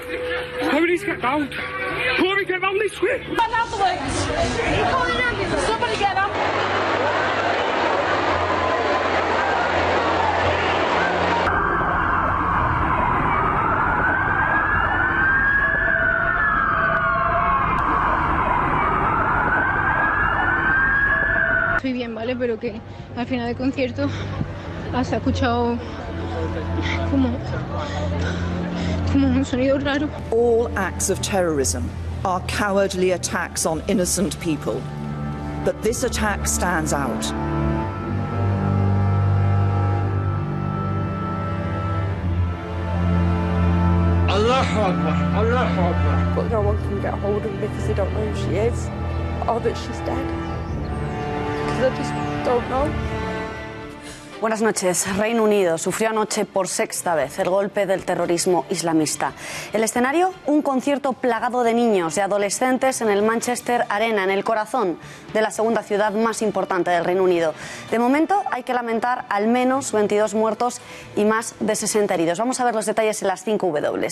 me. Somebody get round. Somebody get round this way. Man out the way. Somebody get up. Estoy bien, ¿vale? Pero que al final del concierto se ha escuchado como un sonido raro. All acts of terrorism are cowardly attacks on innocent people. But this attack stands out. Allahu Akbar. Allahu Akbar. But no one can get hold of her because they don't know who she is or that she's dead. Because I just don't know. Buenas noches. Reino Unido sufrió anoche por sexta vez el golpe del terrorismo islamista. El escenario, un concierto plagado de niños y adolescentes en el Manchester Arena, en el corazón de la segunda ciudad más importante del Reino Unido. De momento hay que lamentar al menos 22 muertos y más de 60 heridos. Vamos a ver los detalles en las 5 W.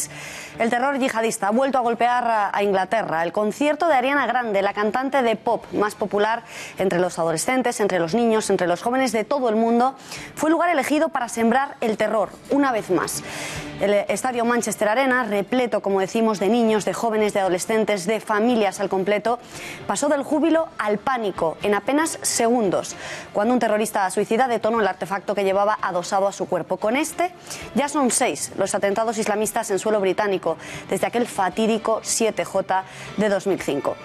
El terror yihadista ha vuelto a golpear a Inglaterra. El concierto de Ariana Grande, la cantante de pop más popular entre los adolescentes, entre los niños, entre los jóvenes de todo el mundo, fue el lugar elegido para sembrar el terror, una vez más. El estadio Manchester Arena, repleto, como decimos, de niños, de jóvenes, de adolescentes, de familias al completo, pasó del júbilo al pánico en apenas segundos, cuando un terrorista suicida detonó el artefacto que llevaba adosado a su cuerpo. Con este, ya son 6 los atentados islamistas en suelo británico, desde aquel fatídico 7J de 2005.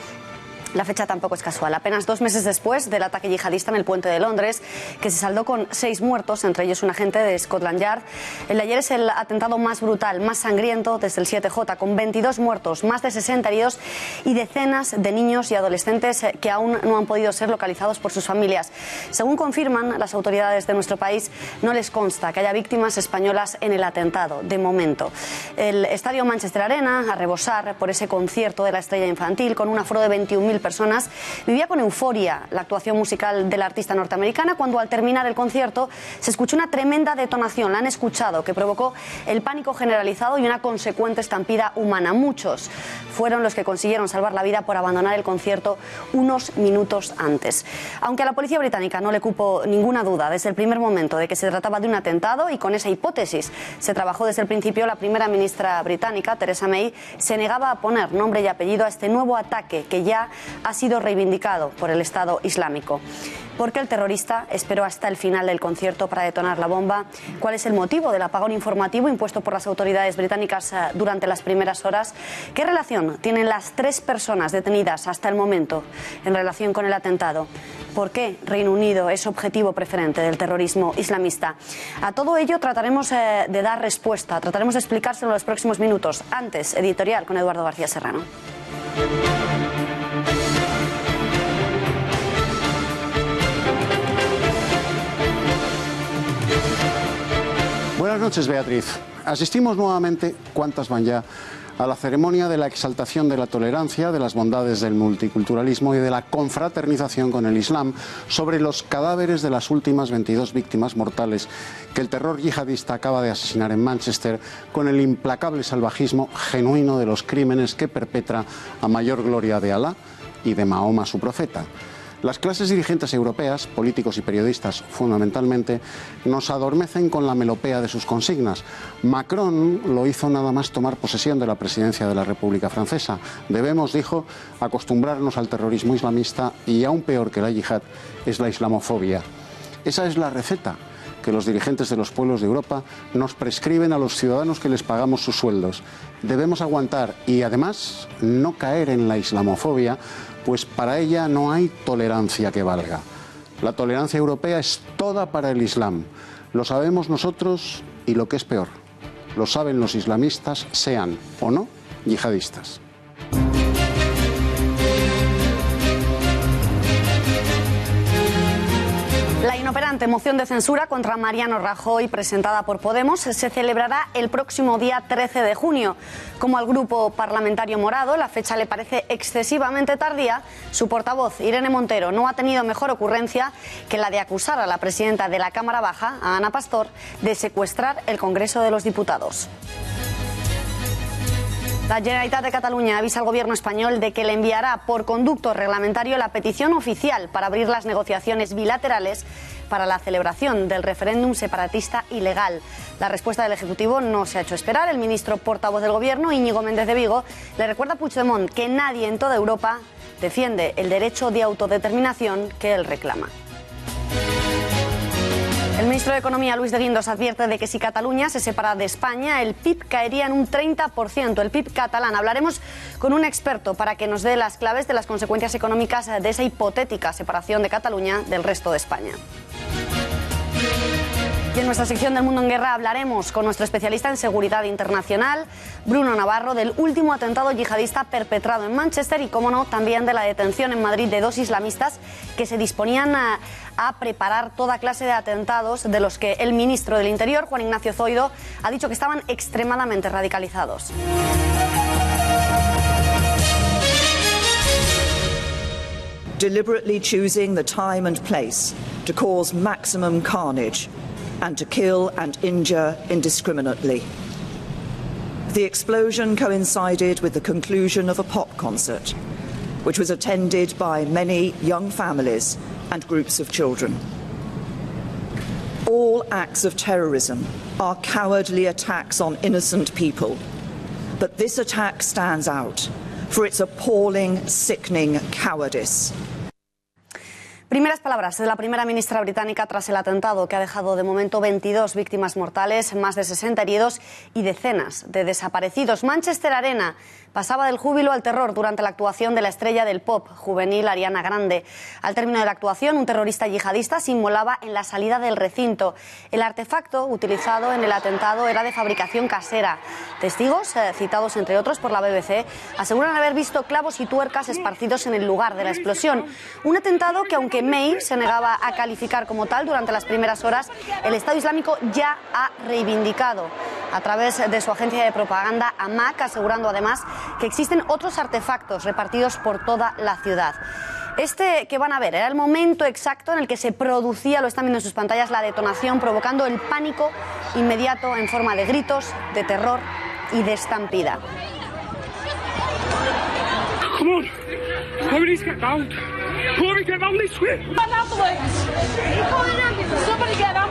La fecha tampoco es casual. Apenas 2 meses después del ataque yihadista en el puente de Londres, que se saldó con 6 muertos, entre ellos un agente de Scotland Yard, el de ayer es el atentado más brutal, más sangriento desde el 7J, con 22 muertos, más de 60 heridos y decenas de niños y adolescentes que aún no han podido ser localizados por sus familias. Según confirman las autoridades de nuestro país, no les consta que haya víctimas españolas en el atentado, de momento. El estadio Manchester Arena, a rebosar por ese concierto de la estrella infantil, con un aforo de 21.000 personas, vivía con euforia la actuación musical de la artista norteamericana, cuando al terminar el concierto se escuchó una tremenda detonación, la han escuchado, que provocó el pánico generalizado y una consecuente estampida humana. Muchos fueron los que consiguieron salvar la vida por abandonar el concierto unos minutos antes. Aunque a la policía británica no le cupo ninguna duda desde el primer momento de que se trataba de un atentado, y con esa hipótesis se trabajó desde el principio, la primera ministra británica, Theresa May, se negaba a poner nombre y apellido a este nuevo ataque que ya ha sido reivindicado por el Estado Islámico. ¿Por qué el terrorista esperó hasta el final del concierto para detonar la bomba? ¿Cuál es el motivo del apagón informativo impuesto por las autoridades británicas durante las primeras horas? ¿Qué relación tienen las 3 personas detenidas hasta el momento en relación con el atentado? ¿Por qué Reino Unido es objetivo preferente del terrorismo islamista? A todo ello trataremos de dar respuesta, trataremos de explicárselo en los próximos minutos. Antes, editorial con Eduardo García Serrano. Buenas noches, Beatriz. Asistimos nuevamente, ¿cuántas van ya?, a la ceremonia de la exaltación de la tolerancia, de las bondades del multiculturalismo y de la confraternización con el Islam sobre los cadáveres de las últimas 22 víctimas mortales que el terror yihadista acaba de asesinar en Manchester, con el implacable salvajismo genuino de los crímenes que perpetra a mayor gloria de Alá y de Mahoma, su profeta. Las clases dirigentes europeas, políticos y periodistas fundamentalmente, nos adormecen con la melopea de sus consignas. Macron lo hizo nada más tomar posesión de la presidencia de la República Francesa. Debemos, dijo, acostumbrarnos al terrorismo islamista, y aún peor que la yihad es la islamofobia. Esa es la receta que los dirigentes de los pueblos de Europa nos prescriben a los ciudadanos que les pagamos sus sueldos. Debemos aguantar y, además, no caer en la islamofobia, pues para ella no hay tolerancia que valga. La tolerancia europea es toda para el Islam. Lo sabemos nosotros y, lo que es peor, lo saben los islamistas, sean o no yihadistas. La inoperante moción de censura contra Mariano Rajoy, presentada por Podemos, se celebrará el próximo día 13 de junio. Como al grupo parlamentario morado la fecha le parece excesivamente tardía, su portavoz, Irene Montero, no ha tenido mejor ocurrencia que la de acusar a la presidenta de la Cámara Baja, a Ana Pastor, de secuestrar el Congreso de los Diputados. La Generalitat de Cataluña avisa al gobierno español de que le enviará por conducto reglamentario la petición oficial para abrir las negociaciones bilaterales para la celebración del referéndum separatista ilegal. La respuesta del Ejecutivo no se ha hecho esperar. El ministro portavoz del Gobierno, Íñigo Méndez de Vigo, le recuerda a Puigdemont que nadie en toda Europa defiende el derecho de autodeterminación que él reclama. El ministro de Economía, Luis de Guindos, advierte de que si Cataluña se separa de España, el PIB caería en un 30%, el PIB catalán. Hablaremos con un experto para que nos dé las claves de las consecuencias económicas de esa hipotética separación de Cataluña del resto de España. Y en nuestra sección del Mundo en Guerra hablaremos con nuestro especialista en seguridad internacional, Bruno Navarro, del último atentado yihadista perpetrado en Manchester y, como no, también de la detención en Madrid de 2 islamistas que se disponían a preparar toda clase de atentados, de los que el ministro del Interior, Juan Ignacio Zoido, ha dicho que estaban extremadamente radicalizados. Deliberately choosing the time and place to cause maximum carnage and to kill and injure indiscriminately. The explosion coincided with the conclusion of a pop concert, which was attended by many young families and groups of children. All acts of terrorism are cowardly attacks on innocent people, but this attack stands out for its appalling, sickening cowardice. Primeras palabras de la primera ministra británica tras el atentado que ha dejado de momento 22 víctimas mortales, más de 60 heridos y decenas de desaparecidos. Manchester Arena pasaba del júbilo al terror durante la actuación de la estrella del pop juvenil Ariana Grande. Al término de la actuación, un terrorista yihadista se inmolaba en la salida del recinto. El artefacto utilizado en el atentado era de fabricación casera. Testigos, citados entre otros por la BBC, aseguran haber visto clavos y tuercas esparcidos en el lugar de la explosión. Un atentado que, aunque May se negaba a calificar como tal durante las primeras horas, el Estado Islámico ya ha reivindicado a través de su agencia de propaganda AMAC, asegurando además que existen otros artefactos repartidos por toda la ciudad. Este que van a ver era el momento exacto en el que se producía, lo están viendo en sus pantallas, la detonación, provocando el pánico inmediato en forma de gritos, de terror y de estampida. Come on. Somebody get down. Somebody get down this way. Run out the way. Call an ambulance. Somebody get up.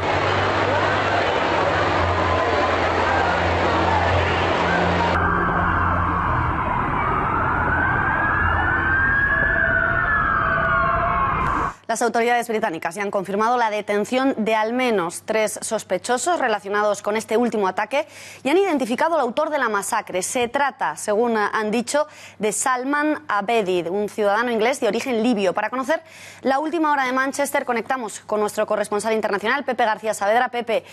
Las autoridades británicas ya han confirmado la detención de al menos 3 sospechosos relacionados con este último ataque y han identificado al autor de la masacre. Se trata, según han dicho, de Salman Abedi, un ciudadano inglés de origen libio. Para conocer la última hora de Manchester, conectamos con nuestro corresponsal internacional, Pepe García Saavedra. Pepe,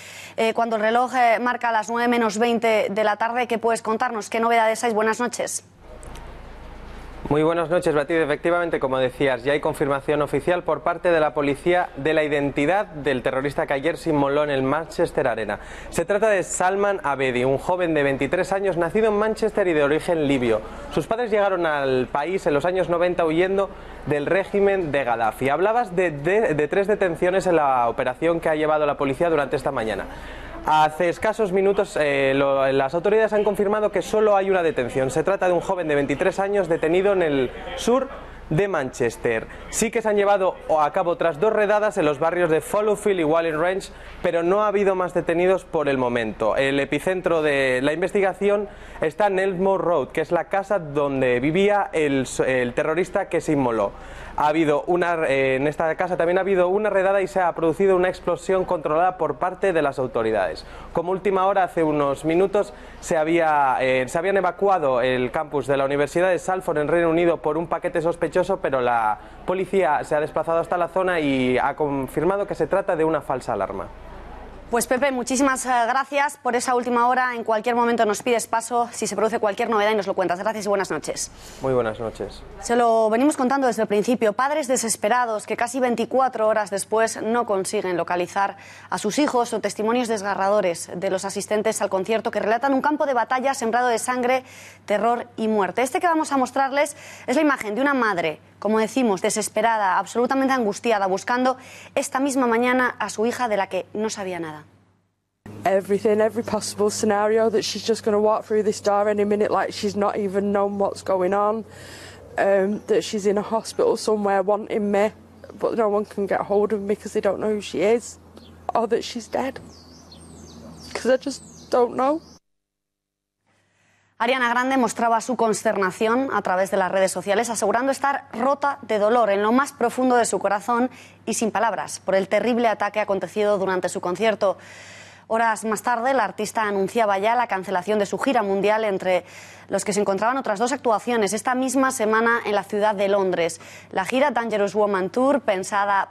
cuando el reloj marca las 9 menos 20 de la tarde, ¿qué puedes contarnos? ¿Qué novedades hay? Buenas noches. Muy buenas noches, Beatriz. Efectivamente, como decías, ya hay confirmación oficial por parte de la policía de la identidad del terrorista que ayer se inmoló en el Manchester Arena. Se trata de Salman Abedi, un joven de 23 años nacido en Manchester y de origen libio. Sus padres llegaron al país en los años 90 huyendo del régimen de Gaddafi. Hablabas de 3 detenciones en la operación que ha llevado la policía durante esta mañana. Hace escasos minutos las autoridades han confirmado que solo hay una detención. Se trata de un joven de 23 años detenido en el sur de Manchester. Sí que se han llevado a cabo otras 2 redadas en los barrios de Fallowfield y Walling Range, pero no ha habido más detenidos por el momento. El epicentro de la investigación está en Elmore Road, que es la casa donde vivía el terrorista que se inmoló. En esta casa también ha habido una redada y se ha producido una explosión controlada por parte de las autoridades. Como última hora, hace unos minutos, se habían evacuado el campus de la Universidad de Salford en Reino Unido por un paquete sospechoso, pero la policía se ha desplazado hasta la zona y ha confirmado que se trata de una falsa alarma. Pues Pepe, muchísimas gracias por esa última hora. En cualquier momento nos pides paso si se produce cualquier novedad y nos lo cuentas. Gracias y buenas noches. Muy buenas noches. Se lo venimos contando desde el principio. Padres desesperados que casi 24 horas después no consiguen localizar a sus hijos, o testimonios desgarradores de los asistentes al concierto que relatan un campo de batalla sembrado de sangre, terror y muerte. Este que vamos a mostrarles es la imagen de una madre, como decimos, desesperada, absolutamente angustiada, buscando esta misma mañana a su hija de la que no sabía nada. everything, every possible scenario, that she's just going to walk through this door any minute like she's not even known what's going on, that she's in a hospital somewhere wanting me, but no one can get hold of me because they don't know who she is, or that she's dead, because I just don't know. Ariana Grande mostraba su consternación a través de las redes sociales, asegurando estar rota de dolor en lo más profundo de su corazón y sin palabras por el terrible ataque acontecido durante su concierto. Horas más tarde, la artista anunciaba ya la cancelación de su gira mundial, entre los que se encontraban otras dos actuaciones esta misma semana en la ciudad de Londres. La gira Dangerous Woman Tour pensaba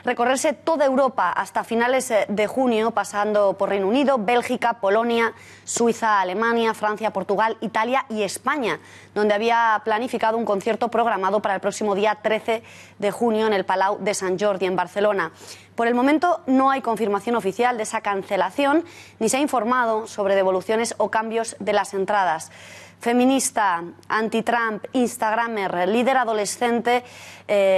recorrerse toda Europa hasta finales de junio, pasando por Reino Unido, Bélgica, Polonia, Suiza, Alemania, Francia, Portugal, Italia y España, donde había planificado un concierto programado para el próximo día 13 de junio en el Palau de Sant Jordi, en Barcelona. Por el momento no hay confirmación oficial de esa cancelación, ni se ha informado sobre devoluciones o cambios de las entradas. Feminista, anti-Trump, instagramer, líder adolescente,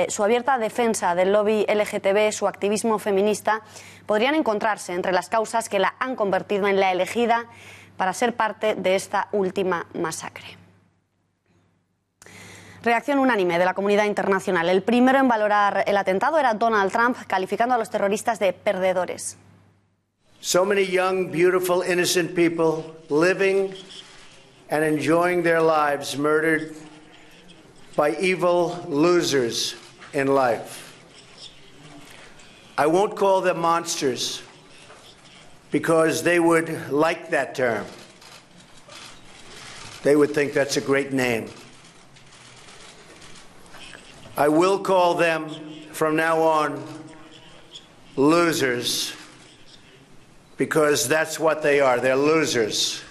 su abierta defensa del lobby LGTB, su activismo feminista, podrían encontrarse entre las causas que la han convertido en la elegida para ser parte de esta última masacre. Reacción unánime de la comunidad internacional. El primero en valorar el atentado era Donald Trump, calificando a los terroristas de perdedores. So many young, beautiful, innocent people living and enjoying their lives murdered by evil losers in life. I won't call them monsters because they would like that term. They would think that's a great name. I will call them from now on losers because that's what they are. They're losers.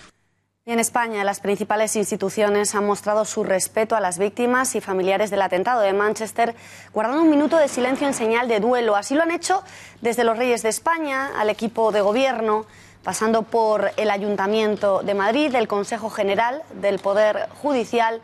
Y en España, las principales instituciones han mostrado su respeto a las víctimas y familiares del atentado de Manchester, guardando un minuto de silencio en señal de duelo. Así lo han hecho desde los Reyes de España al equipo de gobierno, pasando por el Ayuntamiento de Madrid, el Consejo General del Poder Judicial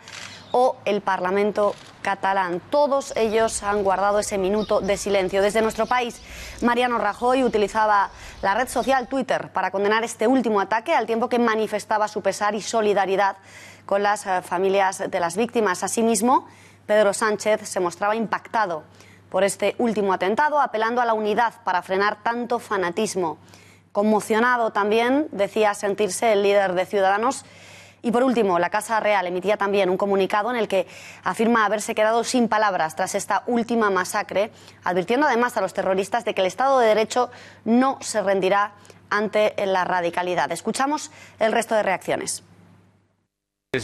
o el Parlamento catalán. Todos ellos han guardado ese minuto de silencio. Desde nuestro país, Mariano Rajoy utilizaba la red social Twitter para condenar este último ataque, al tiempo que manifestaba su pesar y solidaridad con las familias de las víctimas. Asimismo, Pedro Sánchez se mostraba impactado por este último atentado, apelando a la unidad para frenar tanto fanatismo. Conmocionado también decía sentirse el líder de Ciudadanos. Y por último, la Casa Real emitía también un comunicado en el que afirma haberse quedado sin palabras tras esta última masacre, advirtiendo además a los terroristas de que el Estado de Derecho no se rendirá ante la radicalidad. Escuchamos el resto de reacciones.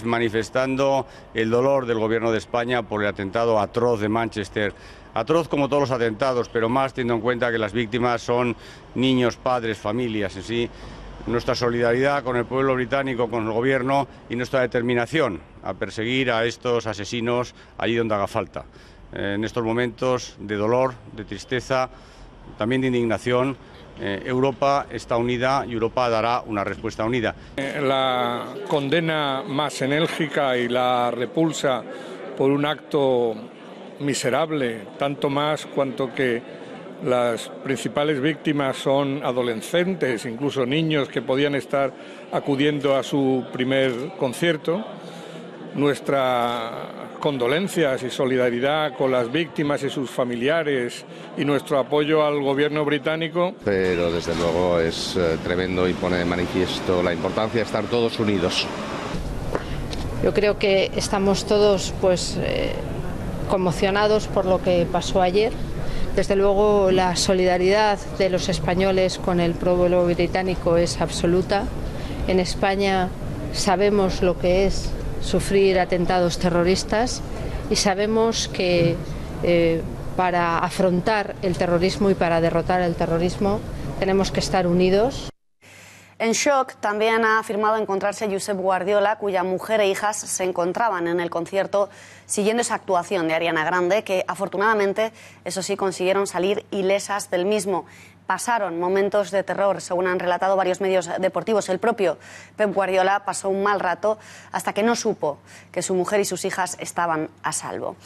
Manifestando el dolor del Gobierno de España por el atentado atroz de Manchester. Atroz como todos los atentados, pero más teniendo en cuenta que las víctimas son niños, padres, familias en sí. Nuestra solidaridad con el pueblo británico, con el Gobierno y nuestra determinación a perseguir a estos asesinos allí donde haga falta. En estos momentos de dolor, de tristeza, también de indignación, Europa está unida y Europa dará una respuesta unida. La condena más enérgica y la repulsa por un acto miserable, tanto más cuanto que las principales víctimas son adolescentes, incluso niños que podían estar acudiendo a su primer concierto. Nuestras condolencias y solidaridad con las víctimas y sus familiares y nuestro apoyo al gobierno británico. Pero desde luego es tremendo y pone de manifiesto la importancia de estar todos unidos. Yo creo que estamos todos conmocionados por lo que pasó ayer. Desde luego la solidaridad de los españoles con el pueblo británico es absoluta. En España sabemos lo que es sufrir atentados terroristas y sabemos que para afrontar el terrorismo y para derrotar el terrorismo tenemos que estar unidos. En shock también ha afirmado encontrarse Josep Guardiola, cuya mujer e hijas se encontraban en el concierto siguiendo esa actuación de Ariana Grande, que afortunadamente, eso sí, consiguieron salir ilesas del mismo. Pasaron momentos de terror, según han relatado varios medios deportivos. El propio Pep Guardiola pasó un mal rato hasta que no supo que su mujer y sus hijas estaban a salvo.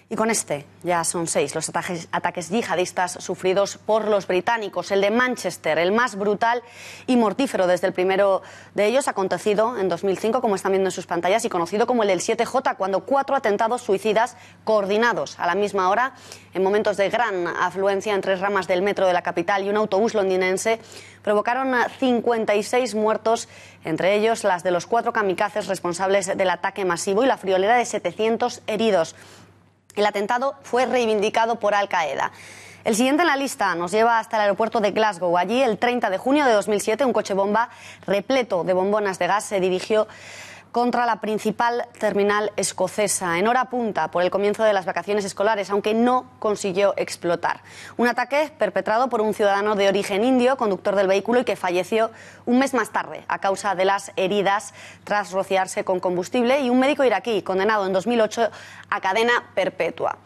Y con este ya son 6 los ataques yihadistas sufridos por los británicos. El de Manchester, el más brutal y mortífero desde el primero de ellos, acontecido en 2005, como están viendo en sus pantallas, y conocido como el del 7J, cuando 4 atentados suicidas coordinados a la misma hora, en momentos de gran afluencia en 3 ramas del metro de la capital y un autobús londinense, provocaron 56 muertos, entre ellos las de los 4 kamikazes responsables del ataque masivo y la friolera de 700 heridos. El atentado fue reivindicado por Al-Qaeda. El siguiente en la lista nos lleva hasta el aeropuerto de Glasgow. Allí, el 30 de junio de 2007, un coche bomba repleto de bombonas de gas se dirigió contra la principal terminal escocesa, en hora punta, por el comienzo de las vacaciones escolares, aunque no consiguió explotar. Un ataque perpetrado por un ciudadano de origen indio, conductor del vehículo, y que falleció un mes más tarde a causa de las heridas tras rociarse con combustible, y un médico iraquí condenado en 2008 a cadena perpetua.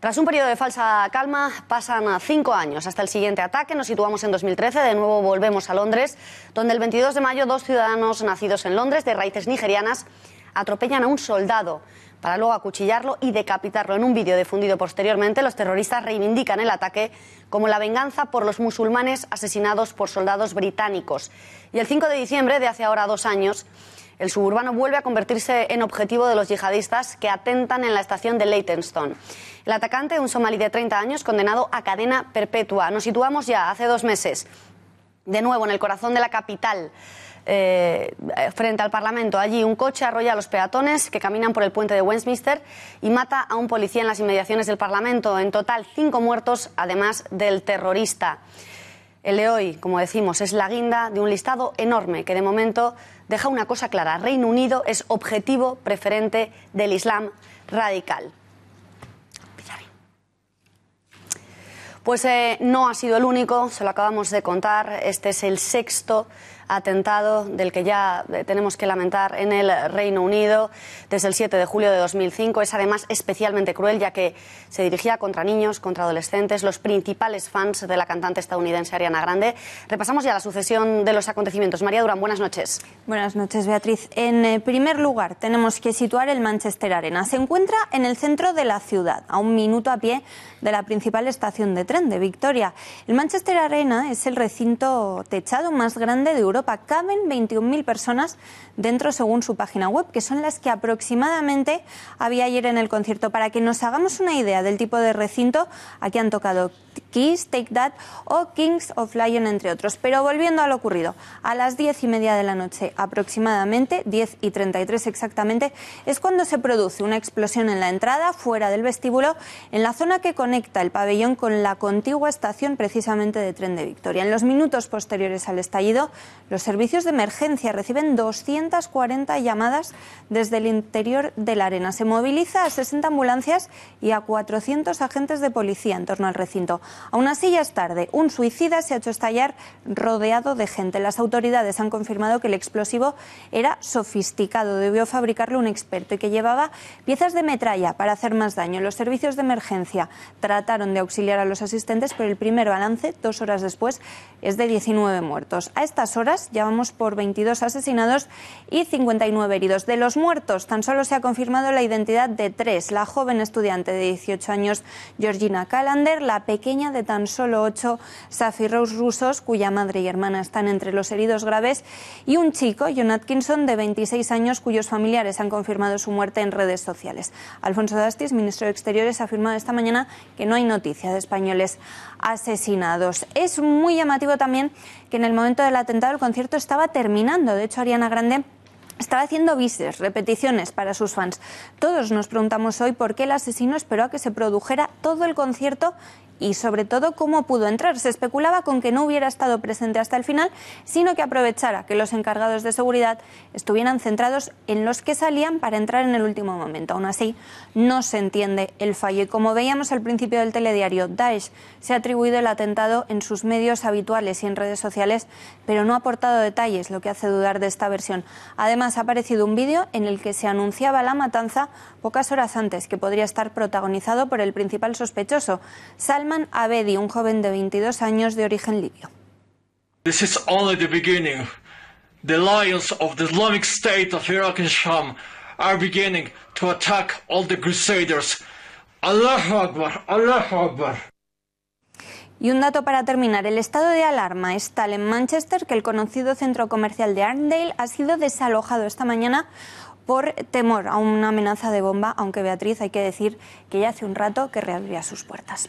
Tras un periodo de falsa calma, pasan 5 años hasta el siguiente ataque. Nos situamos en 2013, de nuevo volvemos a Londres, donde el 22 de mayo 2 ciudadanos nacidos en Londres, de raíces nigerianas, atropellan a un soldado para luego acuchillarlo y decapitarlo. En un vídeo difundido posteriormente, los terroristas reivindican el ataque como la venganza por los musulmanes asesinados por soldados británicos. Y el 5 de diciembre de hace ahora 2 años, el suburbano vuelve a convertirse en objetivo de los yihadistas que atentan en la estación de Leytonstone. El atacante, un somalí de 30 años, condenado a cadena perpetua. Nos situamos ya hace 2 meses, de nuevo en el corazón de la capital, frente al Parlamento. Allí un coche arrolla a los peatones que caminan por el puente de Westminster y mata a un policía en las inmediaciones del Parlamento. En total, 5 muertos, además del terrorista. El de hoy, como decimos, es la guinda de un listado enorme que de momento deja una cosa clara: Reino Unido es objetivo preferente del Islam radical. Pues no ha sido el único, se lo acabamos de contar. Este es el 6º atentado del que ya tenemos que lamentar en el Reino Unido desde el 7 de julio de 2005. Es además especialmente cruel, ya que se dirigía contra niños, contra adolescentes, los principales fans de la cantante estadounidense Ariana Grande. Repasamos ya la sucesión de los acontecimientos. María Durán, buenas noches. Buenas noches, Beatriz. En primer lugar, tenemos que situar el Manchester Arena. Se encuentra en el centro de la ciudad, a 1 minuto a pie de la principal estación de tren de Victoria. El Manchester Arena es el recinto techado más grande de Europa. Caben 21.000 personas dentro, según su página web, que son las que aproximadamente había ayer en el concierto. Para que nos hagamos una idea del tipo de recinto, aquí han tocado Kiss, Take That o Kings of Leon, entre otros. Pero volviendo a lo ocurrido, a las 10:30 de la noche aproximadamente, 10:33 exactamente, es cuando se produce una explosión en la entrada, fuera del vestíbulo, en la zona que conecta el pabellón con la contigua estación precisamente de tren de Victoria. En los minutos posteriores al estallido, los servicios de emergencia reciben 240 llamadas desde el interior de la arena. Se moviliza a 60 ambulancias y a 400 agentes de policía en torno al recinto. Aún así, ya es tarde. Un suicida se ha hecho estallar rodeado de gente. Las autoridades han confirmado que el explosivo era sofisticado. Debió fabricarlo un experto y que llevaba piezas de metralla para hacer más daño. Los servicios de emergencia trataron de auxiliar a los asistentes, pero el primer balance, 2 horas después, es de 19 muertos. A estas horas ya vamos por 22 asesinados y 59 heridos. De los muertos, tan solo se ha confirmado la identidad de 3. La joven estudiante de 18 años, Georgina Callender, la pequeña de tan solo 8, Safi Rose Russos, cuya madre y hermana están entre los heridos graves, y un chico, John Atkinson, de 26 años, cuyos familiares han confirmado su muerte en redes sociales. Alfonso Dastis, ministro de Exteriores, ha afirmado esta mañana que no hay noticia de españoles asesinados. Es muy llamativo también que en el momento del atentado el concierto estaba terminando. De hecho, Ariana Grande estaba haciendo bises, repeticiones para sus fans. Todos nos preguntamos hoy por qué el asesino esperó a que se produjera todo el concierto y, sobre todo, cómo pudo entrar. Se especulaba con que no hubiera estado presente hasta el final, sino que aprovechara que los encargados de seguridad estuvieran centrados en los que salían para entrar en el último momento. Aún así, no se entiende el fallo. Y como veíamos al principio del telediario, Daesh se ha atribuido el atentado en sus medios habituales y en redes sociales, pero no ha aportado detalles, lo que hace dudar de esta versión. Además, ha aparecido un vídeo en el que se anunciaba la matanza pocas horas antes, que podría estar protagonizado por el principal sospechoso, Salman Abedi, un joven de 22 años de origen libio. This is only the beginning. The lions of the Islamic State of Iraq and Sham are beginning to attack all the crusaders Allahu Akbar, Allahu Akbar. Y un dato para terminar, el estado de alarma es tal en Manchester que el conocido centro comercial de Arndale ha sido desalojado esta mañana por temor a una amenaza de bomba, aunque Beatriz, hay que decir que ya hace un rato que reabría sus puertas.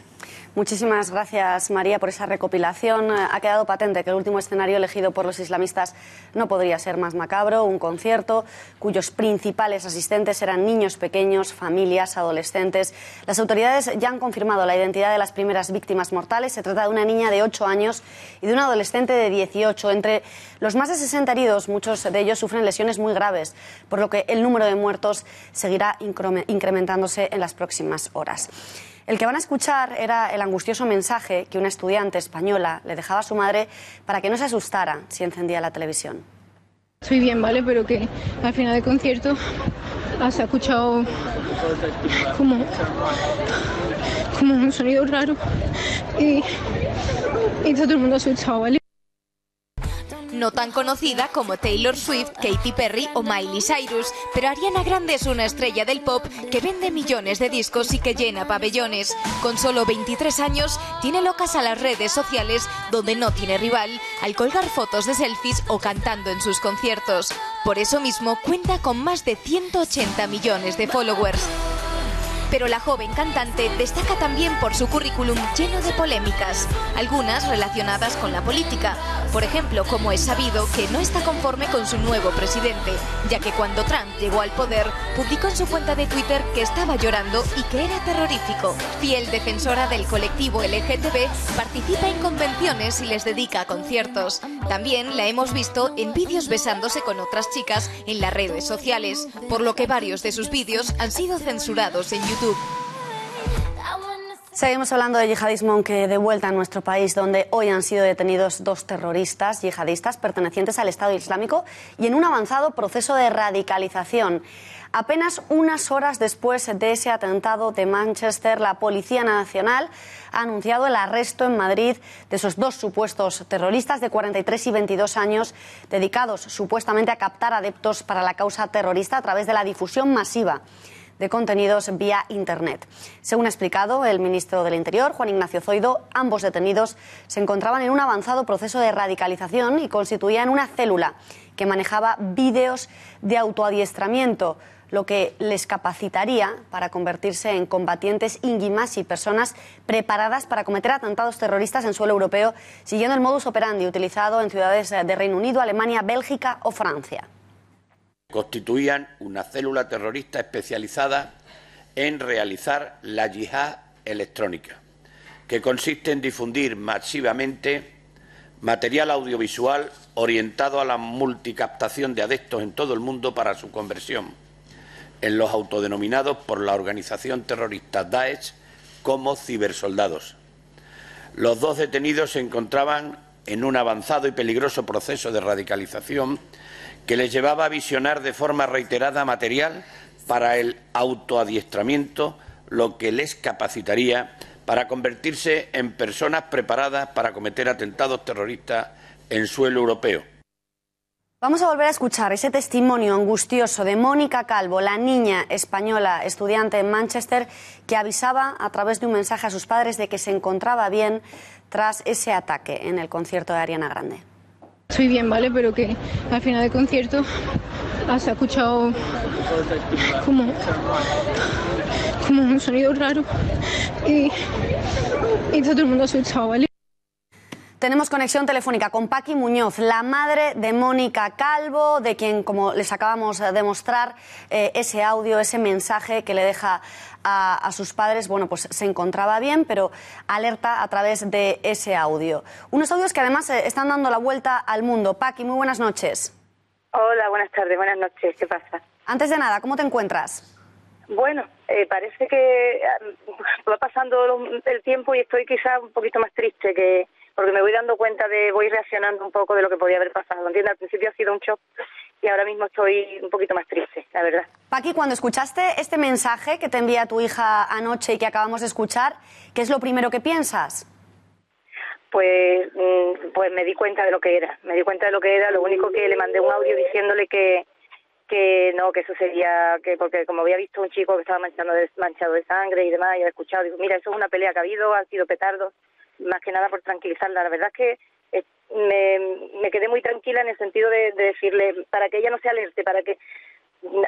Muchísimas gracias, María, por esa recopilación. Ha quedado patente que el último escenario elegido por los islamistas no podría ser más macabro, un concierto cuyos principales asistentes eran niños pequeños, familias, adolescentes. Las autoridades ya han confirmado la identidad de las primeras víctimas mortales. Se trata de una niña de 8 años y de un adolescente de 18. Entre los más de 60 heridos, muchos de ellos sufren lesiones muy graves, por lo que el número de muertos seguirá incrementándose en las próximas horas. El que van a escuchar era el angustioso mensaje que una estudiante española le dejaba a su madre para que no se asustara si encendía la televisión. Estoy bien, ¿vale? Pero que al final del concierto se ha escuchado como un sonido raro y está todo el mundo asustado, ¿vale? No tan conocida como Taylor Swift, Katy Perry o Miley Cyrus, pero Ariana Grande es una estrella del pop que vende millones de discos y que llena pabellones. Con solo 23 años, tiene locas a las redes sociales, donde no tiene rival, al colgar fotos de selfies o cantando en sus conciertos. Por eso mismo, cuenta con más de 180 millones de followers. Pero la joven cantante destaca también por su currículum lleno de polémicas, algunas relacionadas con la política. Por ejemplo, como es sabido que no está conforme con su nuevo presidente, ya que cuando Trump llegó al poder, publicó en su cuenta de Twitter que estaba llorando y que era terrorífico. Fiel defensora del colectivo LGTB, participa en convenciones y les dedica a conciertos. También la hemos visto en vídeos besándose con otras chicas en las redes sociales, por lo que varios de sus vídeos han sido censurados en YouTube. Seguimos hablando de yihadismo, aunque de vuelta a nuestro país, donde hoy han sido detenidos 2 terroristas yihadistas pertenecientes al Estado Islámico y en un avanzado proceso de radicalización. Apenas unas horas después de ese atentado de Manchester, la Policía Nacional ha anunciado el arresto en Madrid de esos 2 supuestos terroristas de 43 y 22 años, dedicados supuestamente a captar adeptos para la causa terrorista a través de la difusión masiva de contenidos vía Internet. Según ha explicado el ministro del Interior, Juan Ignacio Zoido, ambos detenidos se encontraban en un avanzado proceso de radicalización y constituían una célula que manejaba vídeos de autoadiestramiento, lo que les capacitaría para convertirse en combatientes INGIMAS y personas preparadas para cometer atentados terroristas en suelo europeo, siguiendo el modus operandi utilizado en ciudades de Reino Unido, Alemania, Bélgica o Francia. Constituían una célula terrorista especializada en realizar la yihad electrónica, que consiste en difundir masivamente material audiovisual orientado a la multicaptación de adeptos en todo el mundo para su conversión en los autodenominados por la organización terrorista Daesh como cibersoldados. Los 2 detenidos se encontraban en un avanzado y peligroso proceso de radicalización que les llevaba a visionar de forma reiterada material para el autoadiestramiento, lo que les capacitaría para convertirse en personas preparadas para cometer atentados terroristas en suelo europeo. Vamos a volver a escuchar ese testimonio angustioso de Mónica Calvo, la niña española estudiante en Manchester, que avisaba a través de un mensaje a sus padres de que se encontraba bien tras ese ataque en el concierto de Ariana Grande. Estoy bien, ¿vale? Pero que al final del concierto se ha escuchado como un sonido raro y está todo el mundo asustado, ¿vale? Tenemos conexión telefónica con Paqui Muñoz, la madre de Mónica Calvo, de quien, como les acabamos de mostrar, ese audio, ese mensaje que le deja a sus padres, bueno, pues se encontraba bien, pero alerta a través de ese audio. Unos audios que además están dando la vuelta al mundo. Paqui, muy buenas noches. Hola, buenas tardes, buenas noches. ¿Qué pasa? Antes de nada, ¿cómo te encuentras? Bueno, parece que va pasando el tiempo y estoy quizá un poquito más triste porque me voy dando cuenta voy reaccionando un poco de lo que podía haber pasado. ¿Entiendes? Al principio ha sido un shock y ahora mismo estoy un poquito más triste, la verdad. Paqui, cuando escuchaste este mensaje que te envía tu hija anoche y que acabamos de escuchar, ¿qué es lo primero que piensas? Pues me di cuenta de lo que era. Lo único que le mandé un audio diciéndole que que no, que eso sería, que porque como había visto un chico que estaba manchado de sangre y demás, y había escuchado, digo, mira, eso es una pelea que ha habido, han sido petardos, más que nada por tranquilizarla. La verdad es que me quedé muy tranquila en el sentido de decirle, para que ella no se alerte, para que...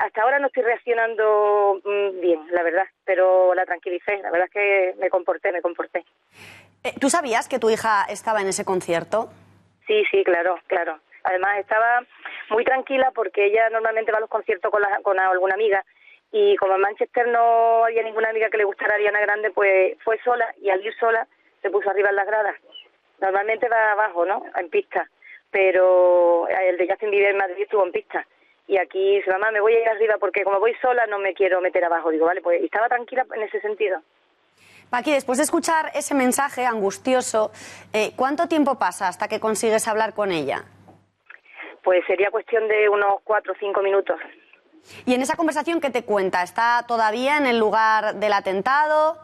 Hasta ahora no estoy reaccionando bien, la verdad, pero la tranquilicé, la verdad es que me comporté. ¿Tú sabías que tu hija estaba en ese concierto? Sí, claro. Además estaba muy tranquila porque ella normalmente va a los conciertos con alguna amiga, y como en Manchester no había ninguna amiga que le gustara Ariana Grande, pues fue sola, y al ir sola se puso arriba en las gradas. Normalmente va abajo, ¿no?, en pista, pero el de Justin Bieber en Madrid estuvo en pista. Y aquí dice, mamá, me voy a ir arriba porque como voy sola no me quiero meter abajo. Digo, vale, pues estaba tranquila en ese sentido. Paqui, después de escuchar ese mensaje angustioso, ¿cuánto tiempo pasa hasta que consigues hablar con ella? Pues sería cuestión de unos 4 o 5 minutos. ¿Y en esa conversación qué te cuenta? ¿Está todavía en el lugar del atentado?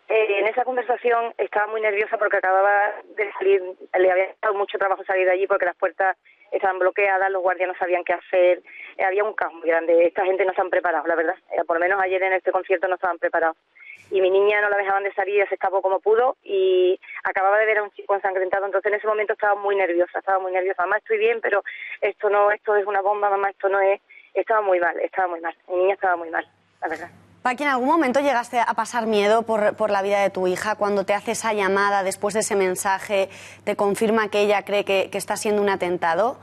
En esa conversación estaba muy nerviosa porque acababa de salir, le había dado mucho trabajo salir de allí porque las puertas estaban bloqueadas, los guardias no sabían qué hacer, había un caos muy grande. Esta gente no están preparados, la verdad. Por lo menos ayer en este concierto no estaban preparados. Y mi niña no la dejaban de salir, ella se escapó como pudo y acababa de ver a un chico ensangrentado. Entonces en ese momento estaba muy nerviosa. Mamá, estoy bien, pero esto es una bomba, mamá, esto no es... Estaba muy mal. Mi niña estaba muy mal, la verdad. Paqui, ¿en algún momento llegaste a pasar miedo por la vida de tu hija cuando te hace esa llamada, después de ese mensaje, te confirma que ella cree que está siendo un atentado?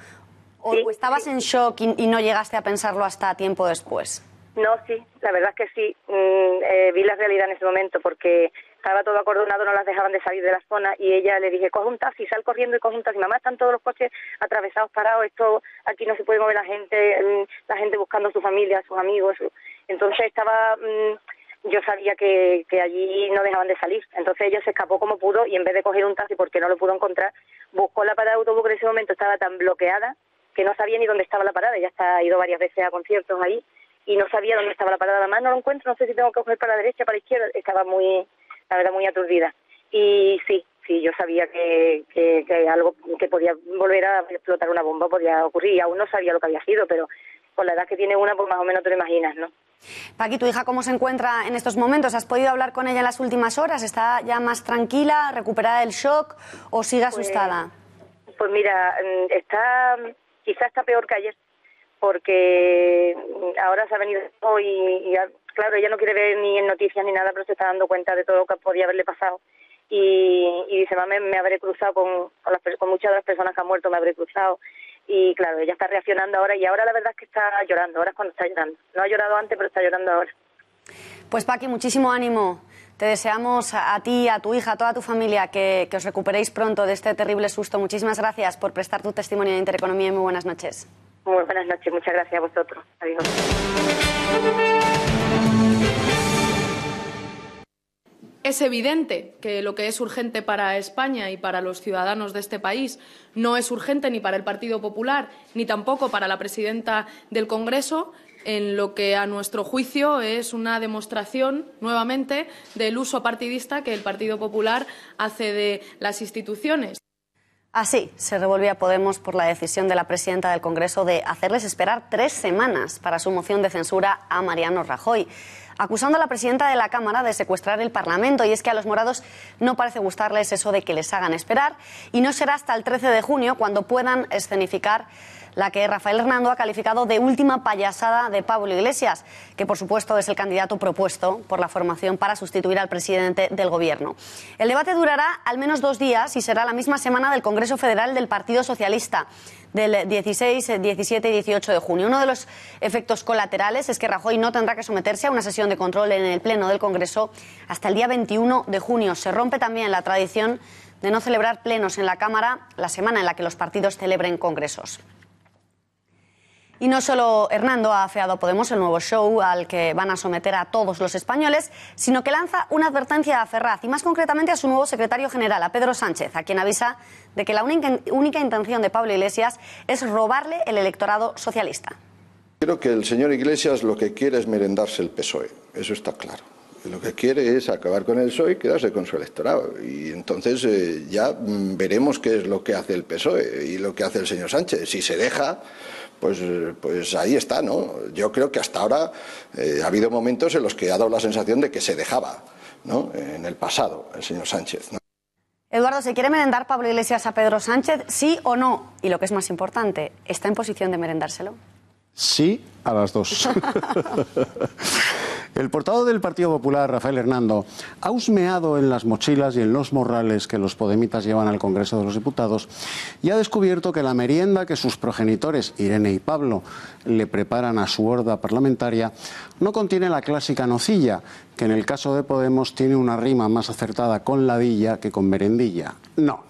¿O estabas en shock y no llegaste a pensarlo hasta tiempo después? No, sí, la verdad es que sí. Vi la realidad en ese momento porque estaba todo acordonado, no las dejaban de salir de la zona y ella le dije, coge un taxi, sal corriendo y coge un taxi. Mamá, están todos los coches atravesados, parados, esto aquí no se puede mover la gente buscando a su familia, a sus amigos. Entonces yo sabía que allí no dejaban de salir. Entonces ella se escapó como pudo y en vez de coger un taxi porque no lo pudo encontrar, buscó la parada de autobús que en ese momento estaba tan bloqueada que no sabía ni dónde estaba la parada. Ella ha ido varias veces a conciertos ahí y no sabía dónde estaba la parada. Además no lo encuentro, no sé si tengo que coger para la derecha, para la izquierda. Estaba la verdad, muy aturdida. Y sí, yo sabía que algo que podía volver a explotar una bomba podía ocurrir. Y aún no sabía lo que había sido, pero con la edad que tiene una, pues más o menos te lo imaginas, ¿no? Paqui, ¿tu hija cómo se encuentra en estos momentos? ¿Has podido hablar con ella en las últimas horas? ¿Está ya más tranquila, recuperada del shock o sigue asustada? Pues mira, quizás está peor que ayer, porque ahora se ha venido hoy y claro, ella no quiere ver ni en noticias ni nada, pero se está dando cuenta de todo lo que podía haberle pasado. Y dice, mamá, me habré cruzado con muchas de las personas que han muerto, me habré cruzado. Y claro, ella está reaccionando ahora y ahora la verdad es que está llorando, ahora es cuando está llorando. No ha llorado antes, pero está llorando ahora. Pues Paqui, muchísimo ánimo. Te deseamos a ti, a tu hija, a toda tu familia que os recuperéis pronto de este terrible susto. Muchísimas gracias por prestar tu testimonio en Intereconomía y muy buenas noches. Muy buenas noches, muchas gracias a vosotros. Adiós. Es evidente que lo que es urgente para España y para los ciudadanos de este país no es urgente ni para el Partido Popular ni tampoco para la presidenta del Congreso, en lo que a nuestro juicio es una demostración nuevamente del uso partidista que el Partido Popular hace de las instituciones. Así se revolvía Podemos por la decisión de la presidenta del Congreso de hacerles esperar 3 semanas para su moción de censura a Mariano Rajoy, acusando a la presidenta de la Cámara de secuestrar el Parlamento. Y es que a los morados no parece gustarles eso de que les hagan esperar, y no será hasta el 13 de junio cuando puedan escenificar la que Rafael Hernando ha calificado de última payasada de Pablo Iglesias, que por supuesto es el candidato propuesto por la formación para sustituir al presidente del Gobierno. El debate durará al menos 2 días y será la misma semana del Congreso Federal del Partido Socialista, del 16, 17 y 18 de junio. Uno de los efectos colaterales es que Rajoy no tendrá que someterse a una sesión de control en el Pleno del Congreso hasta el día 21 de junio. Se rompe también la tradición de no celebrar plenos en la Cámara la semana en la que los partidos celebren congresos. Y no solo Hernando ha afeado a Podemos el nuevo show al que van a someter a todos los españoles, sino que lanza una advertencia a Ferraz y más concretamente a su nuevo secretario general, a Pedro Sánchez, a quien avisa de que la única intención de Pablo Iglesias es robarle el electorado socialista. Creo que el señor Iglesias lo que quiere es merendarse el PSOE, eso está claro. Lo que quiere es acabar con el PSOE y quedarse con su electorado. Y entonces ya veremos qué es lo que hace el PSOE y lo que hace el señor Sánchez. Si se deja, pues ahí está, ¿no? Yo creo que hasta ahora ha habido momentos en los que ha dado la sensación de que se dejaba, ¿no?, en el pasado, el señor Sánchez, ¿no? Eduardo, ¿se quiere merendar Pablo Iglesias a Pedro Sánchez? ¿Sí o no? Y lo que es más importante, ¿está en posición de merendárselo? Sí, a las dos. El portavoz del Partido Popular, Rafael Hernando, ha husmeado en las mochilas y en los morrales que los podemitas llevan al Congreso de los Diputados y ha descubierto que la merienda que sus progenitores, Irene y Pablo, le preparan a su horda parlamentaria no contiene la clásica nocilla, que en el caso de Podemos tiene una rima más acertada con ladilla que con merendilla. No.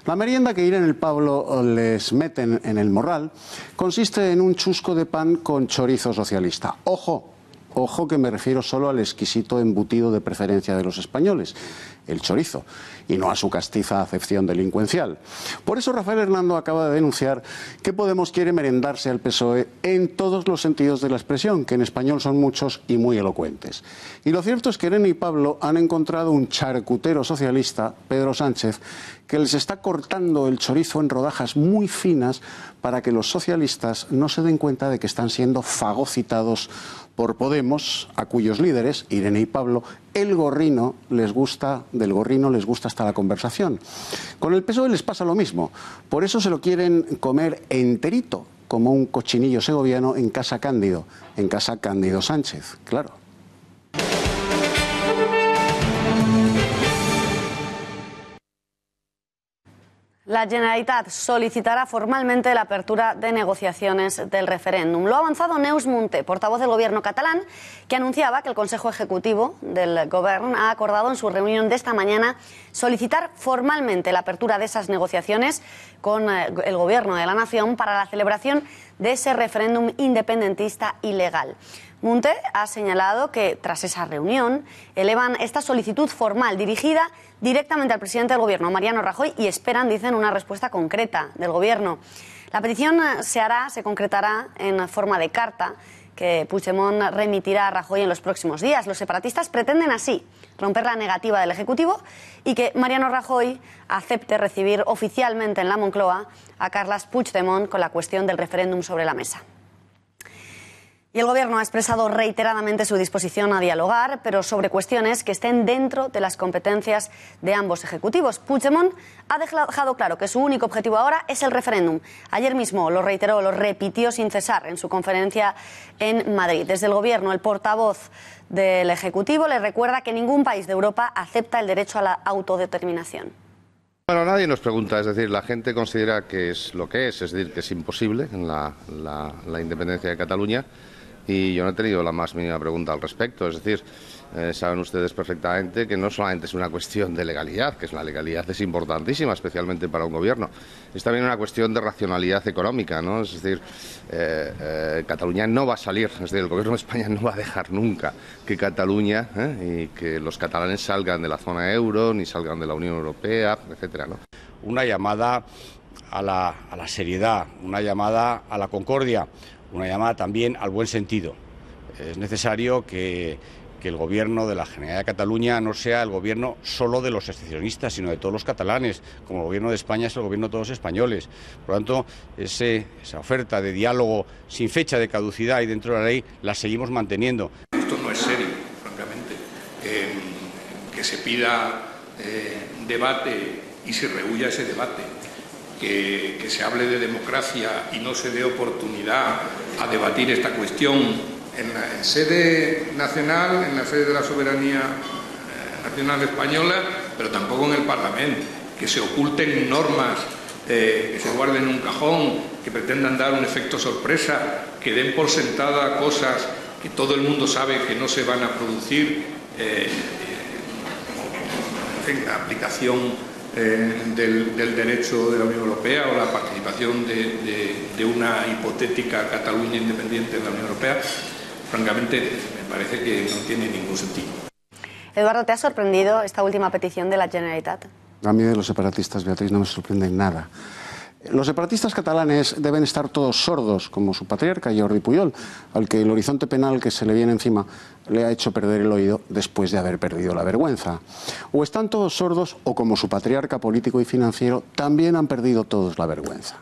La merienda que Irene y Pablo les meten en el morral consiste en un chusco de pan con chorizo socialista. ¡Ojo! Ojo, que me refiero solo al exquisito embutido de preferencia de los españoles, el chorizo, y no a su castiza acepción delincuencial. Por eso Rafael Hernando acaba de denunciar que Podemos quiere merendarse al PSOE en todos los sentidos de la expresión, que en español son muchos y muy elocuentes. Y lo cierto es que Irene y Pablo han encontrado un charcutero socialista, Pedro Sánchez, que les está cortando el chorizo en rodajas muy finas para que los socialistas no se den cuenta de que están siendo fagocitados por Podemos, a cuyos líderes, Irene y Pablo, del gorrino les gusta hasta la conversación. Con el PSOE les pasa lo mismo, por eso se lo quieren comer enterito, como un cochinillo segoviano en casa Cándido Sánchez, claro. La Generalitat solicitará formalmente la apertura de negociaciones del referéndum. Lo ha avanzado Neus Munté, portavoz del gobierno catalán, que anunciaba que el Consejo Ejecutivo del Govern ha acordado en su reunión de esta mañana solicitar formalmente la apertura de esas negociaciones con el gobierno de la nación para la celebración de ese referéndum independentista ilegal. Munté ha señalado que, tras esa reunión, elevan esta solicitud formal dirigida directamente al presidente del Gobierno, Mariano Rajoy, y esperan, dicen, una respuesta concreta del Gobierno. La petición se concretará en forma de carta que Puigdemont remitirá a Rajoy en los próximos días. Los separatistas pretenden así romper la negativa del Ejecutivo y que Mariano Rajoy acepte recibir oficialmente en la Moncloa a Carles Puigdemont con la cuestión del referéndum sobre la mesa. Y el Gobierno ha expresado reiteradamente su disposición a dialogar, pero sobre cuestiones que estén dentro de las competencias de ambos ejecutivos. Puigdemont ha dejado claro que su único objetivo ahora es el referéndum. Ayer mismo lo reiteró, lo repitió sin cesar en su conferencia en Madrid. Desde el Gobierno, el portavoz del Ejecutivo le recuerda que ningún país de Europa acepta el derecho a la autodeterminación. Bueno, nadie nos pregunta, es decir, la gente considera que es lo que es decir, que es imposible en la independencia de Cataluña. Y yo no he tenido la más mínima pregunta al respecto. Es decir, saben ustedes perfectamente que no solamente es una cuestión de legalidad, que la legalidad es importantísima, especialmente para un gobierno. Es también una cuestión de racionalidad económica, ¿no? Es decir, Cataluña no va a salir, es decir, el gobierno de España no va a dejar nunca que Cataluña y que los catalanes salgan de la zona euro, ni salgan de la Unión Europea, etcétera, ¿no? Una llamada a la seriedad, una llamada a la concordia, una llamada también al buen sentido. Es necesario que el gobierno de la Generalidad de Cataluña no sea el gobierno solo de los secesionistas, sino de todos los catalanes, como el gobierno de España es el gobierno de todos los españoles. Por lo tanto, esa oferta de diálogo sin fecha de caducidad y dentro de la ley la seguimos manteniendo. Esto no es serio, francamente. Que se pida debate y se rehúya ese debate. Que se hable de democracia y no se dé oportunidad a debatir esta cuestión en sede nacional, en la sede de la soberanía nacional española, pero tampoco en el Parlamento, que se oculten normas, que se guarden en un cajón, que pretendan dar un efecto sorpresa, que den por sentada cosas que todo el mundo sabe que no se van a producir, en la aplicación del derecho de la Unión Europea o la participación de una hipotética Cataluña independiente en la Unión Europea, francamente me parece que no tiene ningún sentido. Eduardo, ¿te ha sorprendido esta última petición de la Generalitat? A mí de los separatistas, Beatriz, no me sorprende nada. Los separatistas catalanes deben estar todos sordos, como su patriarca Jordi Pujol, al que el horizonte penal que se le viene encima le ha hecho perder el oído después de haber perdido la vergüenza. O están todos sordos, o como su patriarca político y financiero, también han perdido todos la vergüenza.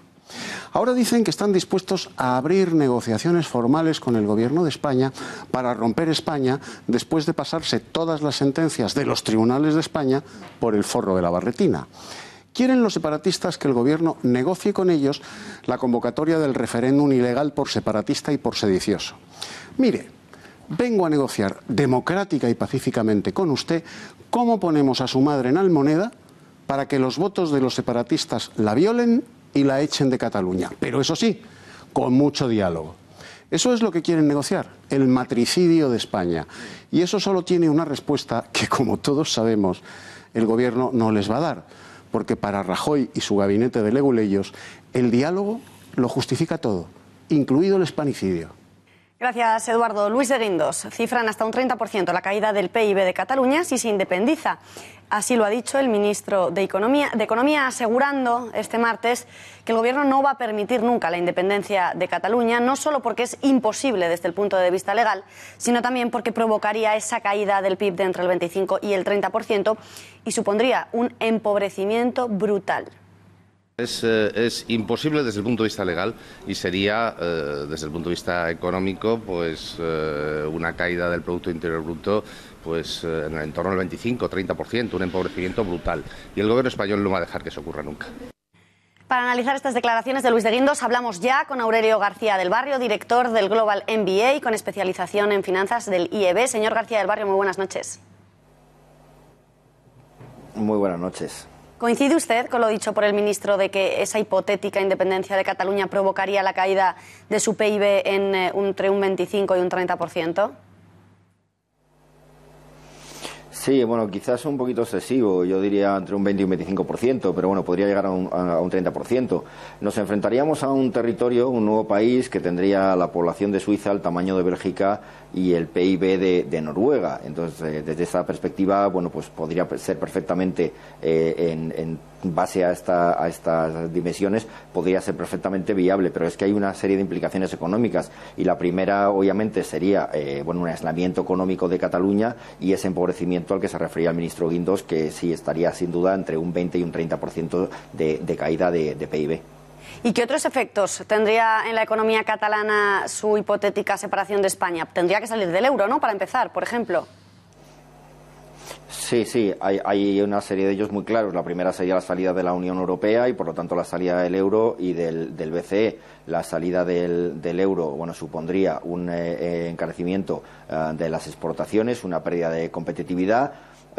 Ahora dicen que están dispuestos a abrir negociaciones formales con el Gobierno de España para romper España después de pasarse todas las sentencias de los tribunales de España por el forro de la barretina. Quieren los separatistas que el Gobierno negocie con ellos la convocatoria del referéndum ilegal por separatista y por sedicioso. Mire, vengo a negociar democrática y pacíficamente con usted cómo ponemos a su madre en Almoneda para que los votos de los separatistas la violen y la echen de Cataluña. Pero eso sí, con mucho diálogo. Eso es lo que quieren negociar, el matricidio de España. Y eso solo tiene una respuesta que, como todos sabemos, el Gobierno no les va a dar. Porque para Rajoy y su gabinete de leguleyos, el diálogo lo justifica todo, incluido el hispanicidio. Gracias, Eduardo. Luis de Guindos, cifran hasta un 30% la caída del PIB de Cataluña si se independiza. Así lo ha dicho el ministro de Economía, asegurando este martes que el Gobierno no va a permitir nunca la independencia de Cataluña, no solo porque es imposible desde el punto de vista legal, sino también porque provocaría esa caída del PIB de entre el 25 y el 30% y supondría un empobrecimiento brutal. Es imposible desde el punto de vista legal y sería, desde el punto de vista económico, pues una caída del Producto Interior Bruto pues en el entorno del 25-30%, un empobrecimiento brutal. Y el Gobierno español no va a dejar que eso ocurra nunca. Para analizar estas declaraciones de Luis de Guindos hablamos ya con Aurelio García del Barrio, director del Global MBA con especialización en finanzas del IEB. Señor García del Barrio, muy buenas noches. Muy buenas noches. ¿Coincide usted con lo dicho por el ministro de que esa hipotética independencia de Cataluña provocaría la caída de su PIB entre un 25 y un 30%? Sí, bueno, quizás un poquito excesivo, yo diría entre un 20 y un 25%, pero bueno, podría llegar a un 30%. Nos enfrentaríamos a un territorio, un nuevo país que tendría la población de Suiza, el tamaño de Bélgica y el PIB de Noruega. Entonces, desde esa perspectiva, bueno, pues podría ser perfectamente, en base a estas dimensiones, podría ser perfectamente viable, pero es que hay una serie de implicaciones económicas y la primera, obviamente, sería un aislamiento económico de Cataluña y ese empobrecimiento al que se refería el ministro Guindos, que sí estaría sin duda entre un 20 y un 30% de caída de PIB. ¿Y qué otros efectos tendría en la economía catalana su hipotética separación de España? Tendría que salir del euro, ¿no?, para empezar, por ejemplo. Sí, hay una serie de ellos muy claros. La primera sería la salida de la Unión Europea y, por lo tanto, la salida del euro y del BCE. La salida del euro, bueno, supondría un encarecimiento de las exportaciones, una pérdida de competitividad.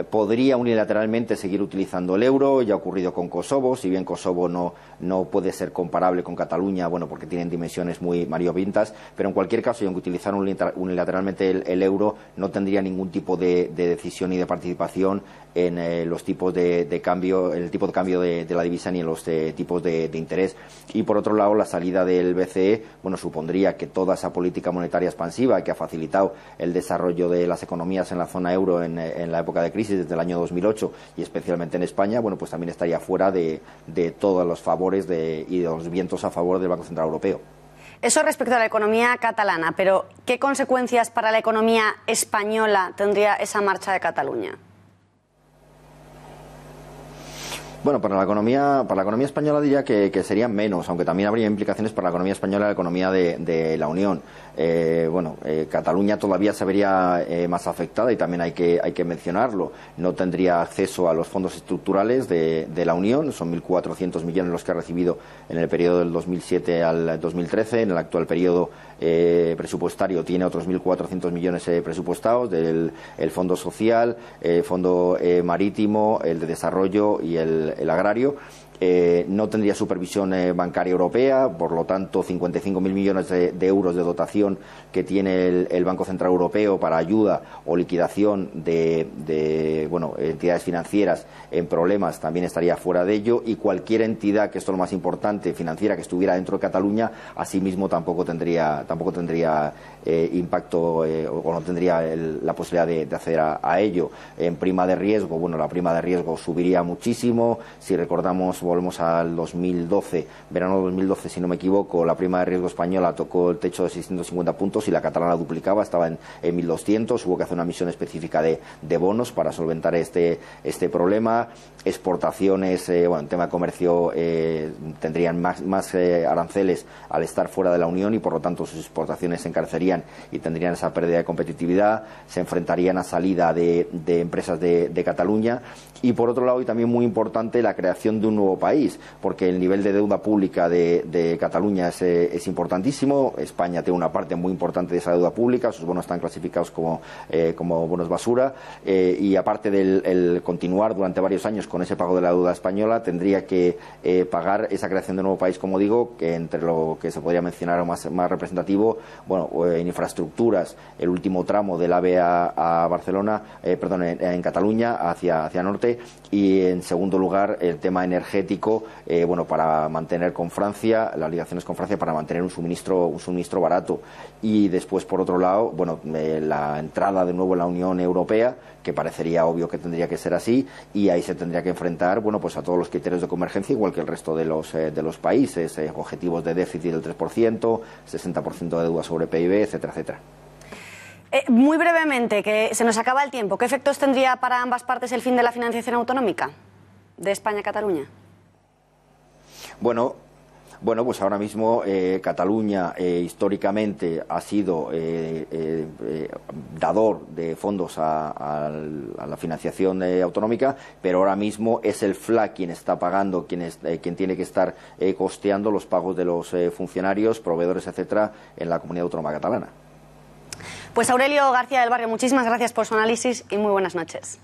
Podría unilateralmente seguir utilizando el euro, ya ha ocurrido con Kosovo, si bien Kosovo no puede ser comparable con Cataluña, bueno, porque tienen dimensiones muy variopintas, pero en cualquier caso, y aunque utilizaran unilateralmente el euro, no tendría ningún tipo de decisión ni de participación en los tipos de cambio, en el tipo de cambio de la divisa ni en los tipos de interés. Y por otro lado, la salida del BCE, bueno, supondría que toda esa política monetaria expansiva que ha facilitado el desarrollo de las economías en la zona euro en la época de crisis desde el año 2008 y especialmente en España, bueno, pues también estaría fuera de todos los favores y de los vientos a favor del Banco Central Europeo. Eso respecto a la economía catalana, pero ¿qué consecuencias para la economía española tendría esa marcha de Cataluña? Bueno, para la economía española diría que serían menos, aunque también habría implicaciones para la economía española y la economía de la Unión. Cataluña todavía se vería más afectada y también hay que mencionarlo. No tendría acceso a los fondos estructurales de la Unión, son 1.400 millones los que ha recibido en el periodo del 2007 al 2013. En el actual periodo presupuestario tiene otros 1.400 millones presupuestados del Fondo Social, Fondo Marítimo, el de Desarrollo y el Agrario. No tendría supervisión bancaria europea, por lo tanto 55.000 millones de euros de dotación que tiene el Banco Central Europeo para ayuda o liquidación de entidades financieras en problemas también estaría fuera de ello, y cualquier entidad, que esto es lo más importante, financiera, que estuviera dentro de Cataluña, asimismo tampoco tendría impacto o no tendría la posibilidad de acceder a ello. En prima de riesgo, bueno, la prima de riesgo subiría muchísimo. Si recordamos volvemos al 2012, verano de 2012, si no me equivoco, la prima de riesgo española tocó el techo de 650 puntos y la catalana duplicaba, estaba en 1.200. Hubo que hacer una emisión específica de bonos para solventar este problema. Exportaciones, en tema de comercio, tendrían más aranceles al estar fuera de la Unión y por lo tanto sus exportaciones se encarecerían y tendrían esa pérdida de competitividad. Se enfrentarían a salida de empresas de Cataluña. Y por otro lado, y también muy importante, la creación de un nuevo país, porque el nivel de deuda pública de Cataluña es importantísimo. España tiene una parte muy importante de esa deuda pública, sus bonos están clasificados como bonos basura, y aparte del continuar durante varios años con ese pago de la deuda española, tendría que pagar esa creación de un nuevo país, como digo, que entre lo que se podría mencionar más representativo, en infraestructuras, el último tramo del AVE a Barcelona, en Cataluña hacia norte, y en segundo lugar el tema energético, para mantener con Francia, las ligaciones con Francia para mantener un suministro barato, y después por otro lado, la entrada de nuevo en la Unión Europea, que parecería obvio que tendría que ser así, y ahí se tendría que enfrentar a todos los criterios de convergencia, igual que el resto de los países, objetivos de déficit del 3%, 60% de deuda sobre PIB, etcétera, etcétera. Muy brevemente, que se nos acaba el tiempo, ¿qué efectos tendría para ambas partes el fin de la financiación autonómica de España-Cataluña? Pues ahora mismo Cataluña históricamente ha sido dador de fondos a la financiación autonómica, pero ahora mismo es el FLA quien está pagando, quien tiene que estar costeando los pagos de los funcionarios, proveedores, etcétera, en la comunidad autónoma catalana. Pues Aurelio García del Barrio, muchísimas gracias por su análisis y muy buenas noches.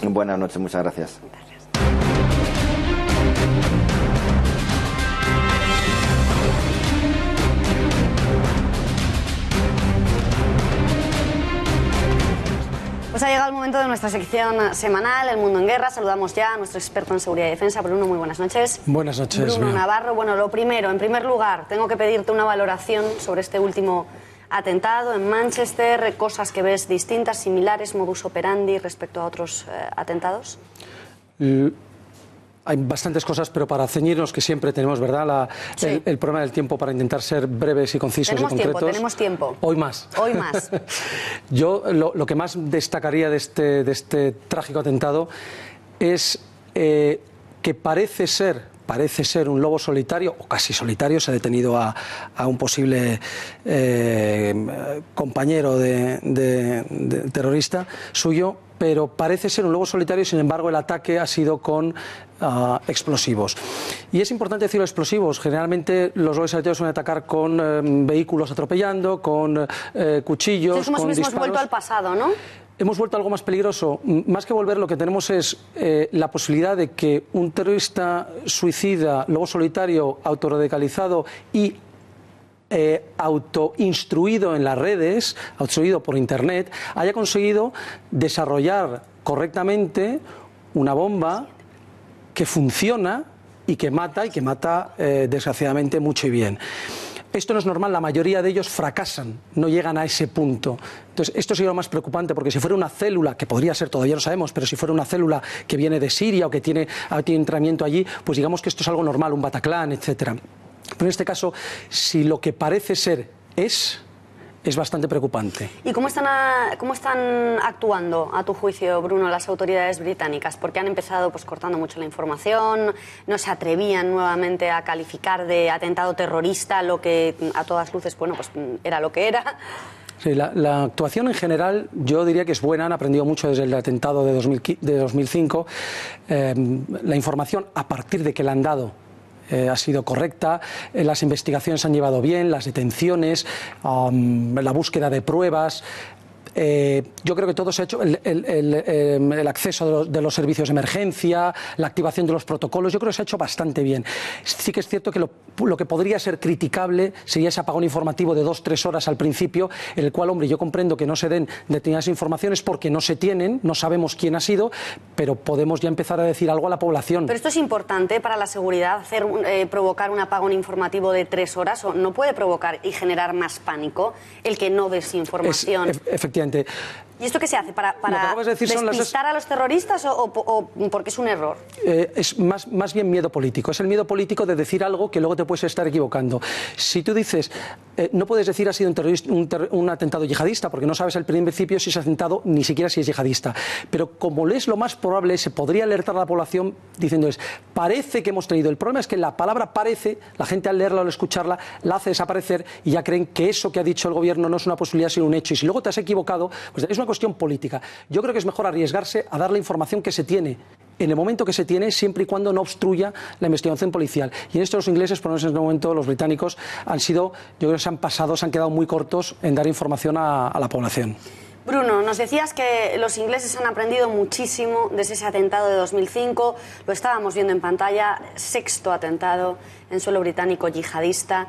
Buenas noches, muchas gracias. Pues ha llegado el momento de nuestra sección semanal, El Mundo en Guerra. Saludamos ya a nuestro experto en seguridad y defensa, Bruno. Muy buenas noches. Buenas noches. Bruno Navarro. Lo primero, en primer lugar, tengo que pedirte una valoración sobre este último atentado en Manchester, cosas que ves distintas, similares, modus operandi respecto a otros atentados. Hay bastantes cosas, pero para ceñirnos, que siempre tenemos, ¿verdad?, el problema del tiempo para intentar ser breves y concisos y concretos. Tenemos tiempo. Hoy más. Hoy más. Yo lo que más destacaría de este trágico atentado es que parece ser un lobo solitario, o casi solitario. Se ha detenido a un posible compañero de terrorista suyo, pero parece ser un lobo solitario y, sin embargo, el ataque ha sido con explosivos. Y es importante decir explosivos. Generalmente los lobos solitarios suelen atacar con vehículos atropellando, con cuchillos, con disparos. Hemos vuelto al pasado, ¿no? Hemos vuelto a algo más peligroso. Más que volver, lo que tenemos es la posibilidad de que un terrorista suicida, lobo solitario, autorradicalizado y autoinstruido en las redes, instruido por Internet, haya conseguido desarrollar correctamente una bomba que funciona y que mata desgraciadamente mucho y bien. Esto no es normal, la mayoría de ellos fracasan, no llegan a ese punto. Entonces, esto sería lo más preocupante, porque si fuera una célula, que podría ser, todavía no sabemos, pero si fuera una célula que viene de Siria o que tiene entrenamiento allí, pues digamos que esto es algo normal, un Bataclan, etcétera. Pero en este caso, si lo que parece ser es bastante preocupante. ¿Y cómo están actuando, a tu juicio, Bruno, las autoridades británicas? Porque han empezado cortando mucho la información, no se atrevían nuevamente a calificar de atentado terrorista lo que a todas luces, era lo que era. Sí, la actuación en general yo diría que es buena, han aprendido mucho desde el atentado de 2005. La información, a partir de que la han dado, ha sido correcta, las investigaciones han llevado bien, las detenciones, la búsqueda de pruebas. Yo creo que todo se ha hecho, el acceso de los servicios de emergencia, la activación de los protocolos, yo creo que se ha hecho bastante bien. Sí que es cierto que lo que podría ser criticable sería ese apagón informativo de 2-3 horas al principio, en el cual, hombre, yo comprendo que no se den determinadas informaciones porque no se tienen, no sabemos quién ha sido, pero podemos ya empezar a decir algo a la población. Pero esto es importante para la seguridad, provocar un apagón informativo de 3 horas, ¿o no puede provocar y generar más pánico el que no des información? Efectivamente. ¿Y esto qué se hace? ¿Para despistar a los terroristas o porque es un error? Es más bien miedo político. Es el miedo político de decir algo que luego te puedes estar equivocando. Si tú dices, no puedes decir ha sido un atentado yihadista, porque no sabes al principio si ese atentado ni siquiera si es yihadista. Pero como es lo más probable, se podría alertar a la población diciendo parece que hemos tenido. El problema es que la palabra parece, la gente al leerla o al escucharla, la hace desaparecer y ya creen que eso que ha dicho el gobierno no es una posibilidad sino un hecho. Y si luego te has equivocado, pues es una cuestión política. Yo creo que es mejor arriesgarse a dar la información que se tiene en el momento que se tiene, siempre y cuando no obstruya la investigación policial. Y en esto los ingleses, por lo menos en este momento, los británicos, yo creo que se han quedado muy cortos en dar información a la población. Bruno, nos decías que los ingleses han aprendido muchísimo desde ese atentado de 2005, lo estábamos viendo en pantalla, 6º atentado en suelo británico yihadista.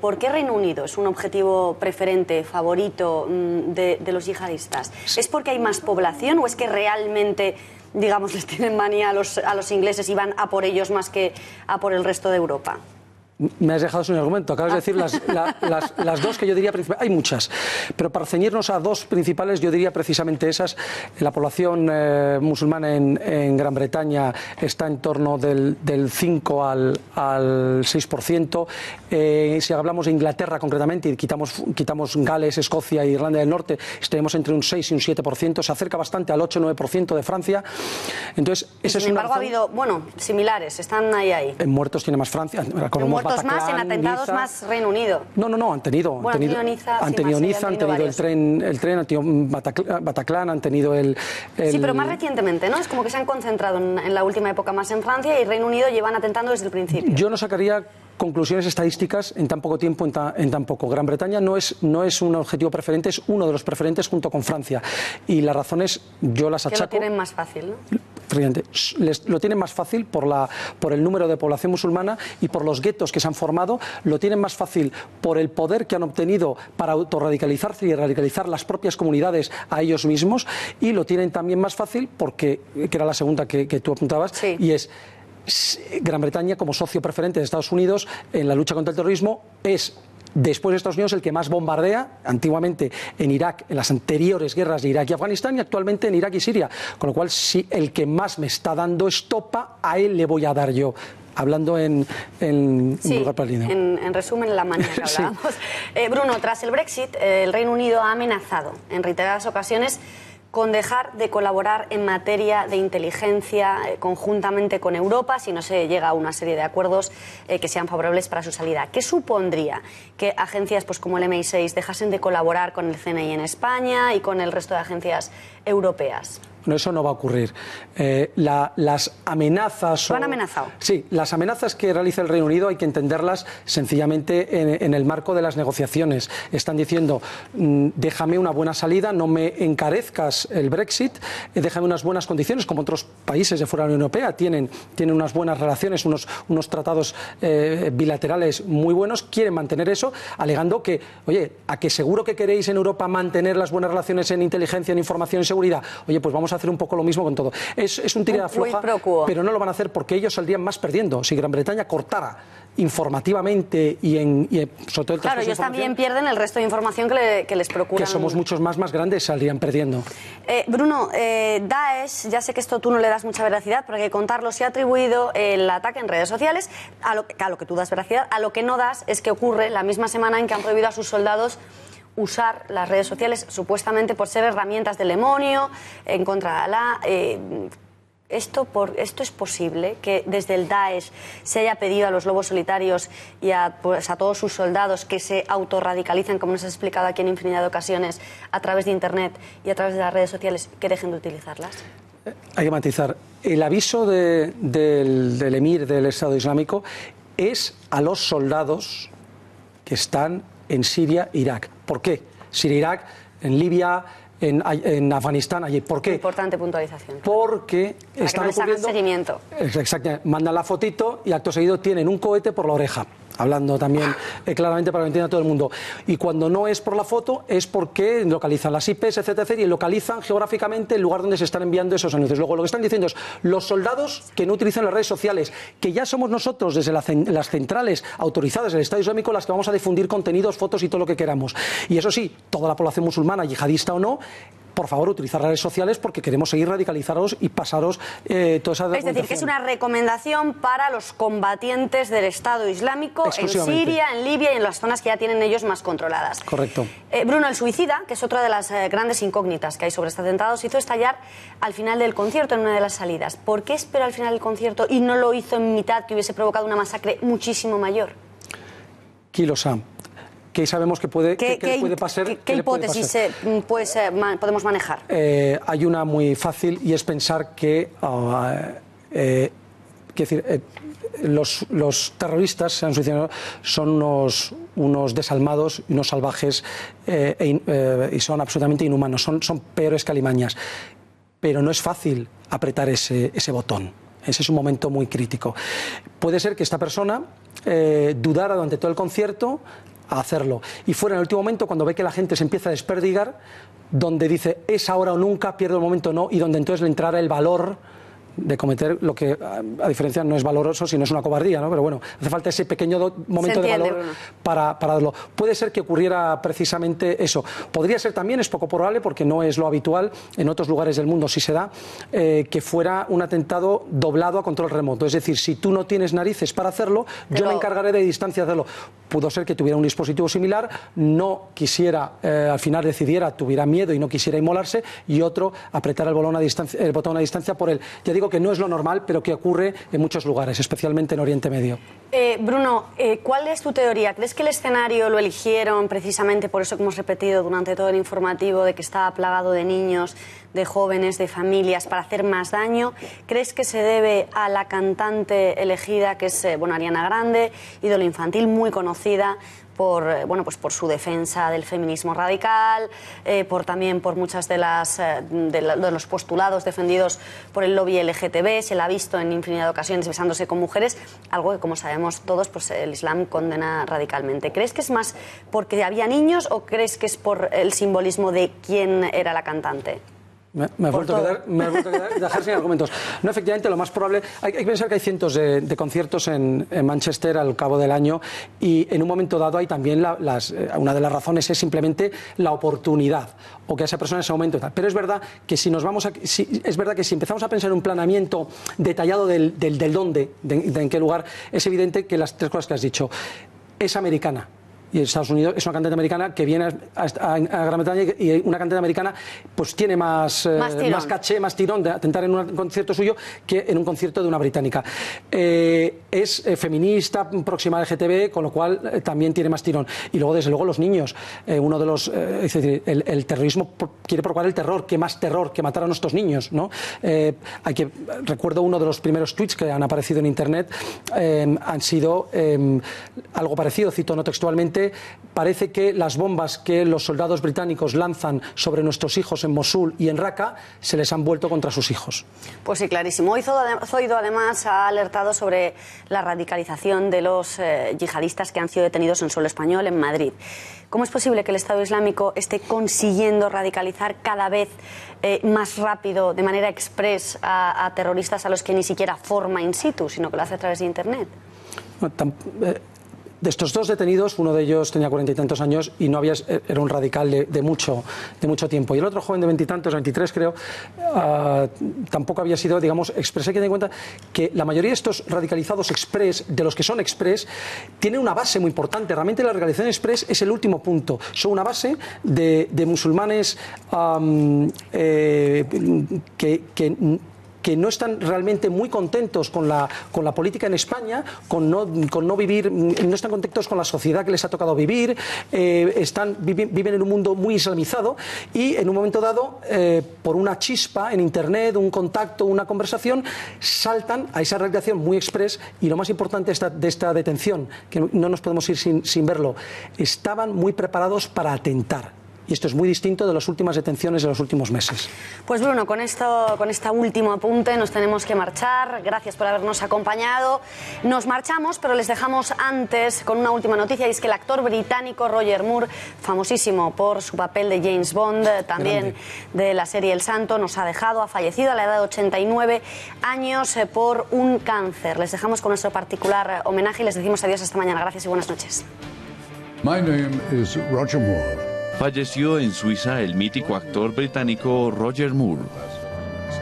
¿Por qué Reino Unido es un objetivo preferente, favorito de los yihadistas? ¿Es porque hay más población o es que realmente, digamos, les tienen manía a los ingleses y van a por ellos más que a por el resto de Europa? Me has dejado sin argumento. Acabas de decir las dos que yo diría principales. Hay muchas, pero para ceñirnos a dos principales, yo diría precisamente esas. La población musulmana en Gran Bretaña está en torno del 5 al 6%. Si hablamos de Inglaterra concretamente y quitamos Gales, Escocia e Irlanda del Norte, estaremos entre un 6 y un 7%. Se acerca bastante al 8-9% de Francia. Entonces, sin embargo, ha habido, similares, están ahí. En muertos tiene más Francia. Bataclan, más, en atentados Niza. Más Reino Unido. No, han tenido. Han tenido Niza, han tenido el tren, han tenido Bataclan, han tenido el... Sí, pero más recientemente, ¿no? Es como que se han concentrado en la última época más en Francia y Reino Unido llevan atentando desde el principio. Yo no sacaría conclusiones estadísticas en tan poco tiempo, en tan poco. Gran Bretaña no es un objetivo preferente, es uno de los preferentes junto con Francia. Y las razones yo las achaco... Que lo tienen más fácil, ¿no? Lo tienen más fácil por el número de población musulmana y por los guetos que se han formado, lo tienen más fácil por el poder que han obtenido para autorradicalizarse y radicalizar las propias comunidades a ellos mismos, y lo tienen también más fácil porque, que era la segunda que tú apuntabas, sí. Y es Gran Bretaña como socio preferente de Estados Unidos en la lucha contra el terrorismo es, después de Estados Unidos, el que más bombardea, antiguamente en Irak, en las anteriores guerras de Irak y Afganistán, y actualmente en Irak y Siria. Con lo cual, si el que más me está dando estopa, a él le voy a dar yo. Hablando en lugar palino. En resumen, la manera que hablábamos. Sí. Bruno, tras el Brexit, el Reino Unido ha amenazado en reiteradas ocasiones con dejar de colaborar en materia de inteligencia conjuntamente con Europa si no se llega a una serie de acuerdos que sean favorables para su salida. ¿Qué supondría que agencias como el MI6 dejasen de colaborar con el CNI en España y con el resto de agencias europeas? No, eso no va a ocurrir. Las amenazas... ¿Lo han amenazado? Sí, las amenazas que realiza el Reino Unido hay que entenderlas sencillamente en el marco de las negociaciones. Están diciendo, déjame una buena salida, no me encarezcas el Brexit, déjame unas buenas condiciones, como otros países de fuera de la Unión Europea tienen unas buenas relaciones, unos tratados bilaterales muy buenos, quieren mantener eso, alegando que, oye, a que seguro que queréis en Europa mantener las buenas relaciones en inteligencia, en información y seguridad, oye, pues vamos a hacer un poco lo mismo con todo. Es un tira de afloja, pero no lo van a hacer porque ellos saldrían más perdiendo. Si Gran Bretaña cortara informativamente y sobre todo el claro, ellos también pierden el resto de información que les procuran. Que somos muchos más grandes, saldrían perdiendo. Bruno, Daesh, ya sé que esto tú no le das mucha veracidad, pero hay que contarlo, se ha atribuido el ataque en redes sociales, a lo que tú das veracidad, a lo que no das es que ocurre la misma semana en que han prohibido a sus soldados usar las redes sociales supuestamente por ser herramientas del demonio en contra de Alá. ¿Esto es posible que desde el Daesh se haya pedido a los lobos solitarios y a todos sus soldados que se autorradicalicen, como nos has explicado aquí en infinidad de ocasiones, a través de Internet y a través de las redes sociales, que dejen de utilizarlas? Hay que matizar. El aviso del emir del Estado Islámico es a los soldados que están en Siria e Irak. ¿Por qué? Siria, Irak, en Libia, en Afganistán, allí. ¿Por qué? Importante puntualización. Porque están ocurriendo... seguimiento. Exactamente. Mandan la fotito y acto seguido tienen un cohete por la oreja. hablando también claramente para que entienda todo el mundo. Y cuando no es por la foto, es porque localizan las IPs, etcétera, y localizan geográficamente el lugar donde se están enviando esos anuncios. Luego, lo que están diciendo es los soldados que no utilizan las redes sociales, que ya somos nosotros desde las centrales autorizadas del Estado Islámico las que vamos a difundir contenidos, fotos y todo lo que queramos. Y eso sí, toda la población musulmana, yihadista o no, por favor, utilizar las redes sociales porque queremos seguir radicalizaros y pasaros toda esa Es decir, que es una recomendación para los combatientes del Estado Islámico en Siria, en Libia y en las zonas que ya tienen ellos más controladas. Correcto. Bruno, el suicida, que es otra de las grandes incógnitas que hay sobre este atentado, se hizo estallar al final del concierto, en una de las salidas. ¿Por qué esperó al final del concierto y no lo hizo en mitad, que hubiese provocado una masacre muchísimo mayor? Kilosa. ¿Qué sabemos que puede pasar? ¿Qué hipótesis podemos manejar? Hay una muy fácil y es pensar que los terroristas se han suicidado, son unos desalmados y unos salvajes y son absolutamente inhumanos, son peores que alimañas. Pero no es fácil apretar ese botón. Ese es un momento muy crítico. Puede ser que esta persona dudara durante todo el concierto a hacerlo. Y fuera en el último momento, cuando ve que la gente se empieza a desperdigar, donde dice es ahora o nunca, pierdo el momento o no, y donde entonces le entrara el valor de cometer lo que, a diferencia, no es valoroso, sino es una cobardía, ¿no? Pero bueno, hace falta ese pequeño momento de valor para darlo. Puede ser que ocurriera precisamente eso. Podría ser también, es poco probable, porque no es lo habitual, en otros lugares del mundo sí se da, que fuera un atentado doblado a control remoto. Es decir, si tú no tienes narices para hacerlo, yo me encargaré de distancia de hacerlo. Pudo ser que tuviera un dispositivo similar, no quisiera, al final decidiera, tuviera miedo y no quisiera inmolarse, y otro apretara el botón a distancia por él. Ya digo que no es lo normal, pero que ocurre en muchos lugares, especialmente en Oriente Medio. Bruno, ¿cuál es tu teoría? ¿Crees que el escenario lo eligieron precisamente por eso que hemos repetido durante todo el informativo, de que estaba plagado de niños, de jóvenes, de familias, para hacer más daño? ¿Crees que se debe a la cantante elegida, que es Ariana Grande, ídolo infantil muy conocida por su defensa del feminismo radical, también por muchas de los postulados defendidos por el lobby LGTB? Se la ha visto en infinidad de ocasiones besándose con mujeres, algo que, como sabemos todos, pues el Islam condena radicalmente. ¿Crees que es más porque había niños o crees que es por el simbolismo de quién era la cantante? Me ha vuelto a dejar sin argumentos. No, efectivamente, lo más probable... Hay que pensar que hay cientos de conciertos en Manchester al cabo del año, y en un momento dado hay también una de las razones es simplemente la oportunidad, o que a esa persona en ese momento... Pero es verdad que si empezamos a pensar en un planeamiento detallado del dónde, de en qué lugar, es evidente que las tres cosas que has dicho. Es americana. Y Estados Unidos es una cantante americana que viene a Gran Bretaña, y una cantante americana pues tiene más caché, más tirón de atentar en un concierto suyo que en un concierto de una británica. Es feminista, próxima al LGTB, con lo cual también tiene más tirón. Y luego, desde luego, los niños. Uno de los... es decir, el terrorismo quiere propagar el terror. ¿Qué más terror que matar a nuestros niños, ¿no? Recuerdo uno de los primeros tweets que han aparecido en Internet, han sido algo parecido, cito no textualmente: parece que las bombas que los soldados británicos lanzan sobre nuestros hijos en Mosul y en Raqqa se les han vuelto contra sus hijos. Pues sí, clarísimo. Hoy Zoido además ha alertado sobre la radicalización de los yihadistas que han sido detenidos en suelo español, en Madrid. ¿Cómo es posible que el Estado Islámico esté consiguiendo radicalizar cada vez más rápido, de manera express, a terroristas a los que ni siquiera forma in situ, sino que lo hace a través de Internet? De estos dos detenidos, uno de ellos tenía 40 y tantos años y era un radical de mucho tiempo. Y el otro joven de 20 y tantos, 23 creo, tampoco había sido, digamos, express. Hay que tener en cuenta que la mayoría de estos radicalizados express, de los que son express, tienen una base muy importante. Realmente la radicalización express es el último punto. Son una base de musulmanes que no están realmente muy contentos con la política en España, con no vivir, no están contentos con la sociedad que les ha tocado vivir, viven en un mundo muy islamizado, y en un momento dado, por una chispa en Internet, un contacto, una conversación, saltan a esa radicalización muy express. Y lo más importante de esta detención, que no nos podemos ir sin verlo, estaban muy preparados para atentar. y esto es muy distinto de las últimas detenciones de los últimos meses. Pues Bruno, con este último apunte nos tenemos que marchar. Gracias por habernos acompañado. Nos marchamos, pero les dejamos antes con una última noticia, y es que el actor británico Roger Moore, famosísimo por su papel de James Bond, también de la serie El Santo, nos ha dejado, ha fallecido a la edad de 89 años por un cáncer. Les dejamos con nuestro particular homenaje y les decimos adiós hasta mañana. Gracias y buenas noches. My name is Roger Moore. Falleció en Suiza el mítico actor británico Roger Moore.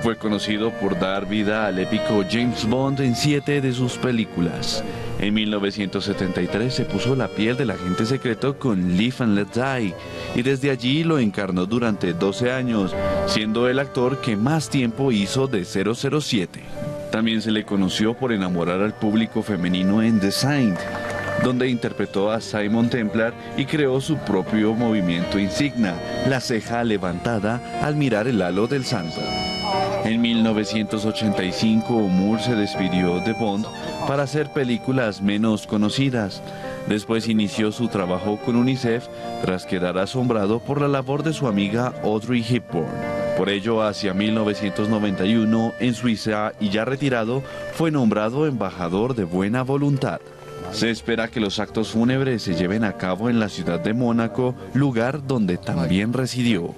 Fue conocido por dar vida al épico James Bond en 7 de sus películas. En 1973 se puso la piel del agente secreto con Live and Let Die y desde allí lo encarnó durante 12 años, siendo el actor que más tiempo hizo de 007. También se le conoció por enamorar al público femenino en The Saint, donde interpretó a Simon Templar y creó su propio movimiento insignia, la ceja levantada al mirar el halo del santo. En 1985 Moore se despidió de Bond para hacer películas menos conocidas. Después inició su trabajo con UNICEF tras quedar asombrado por la labor de su amiga Audrey Hepburn. Por ello, hacia 1991, en Suiza y ya retirado, fue nombrado embajador de buena voluntad. Se espera que los actos fúnebres se lleven a cabo en la ciudad de Mónaco, lugar donde también residió.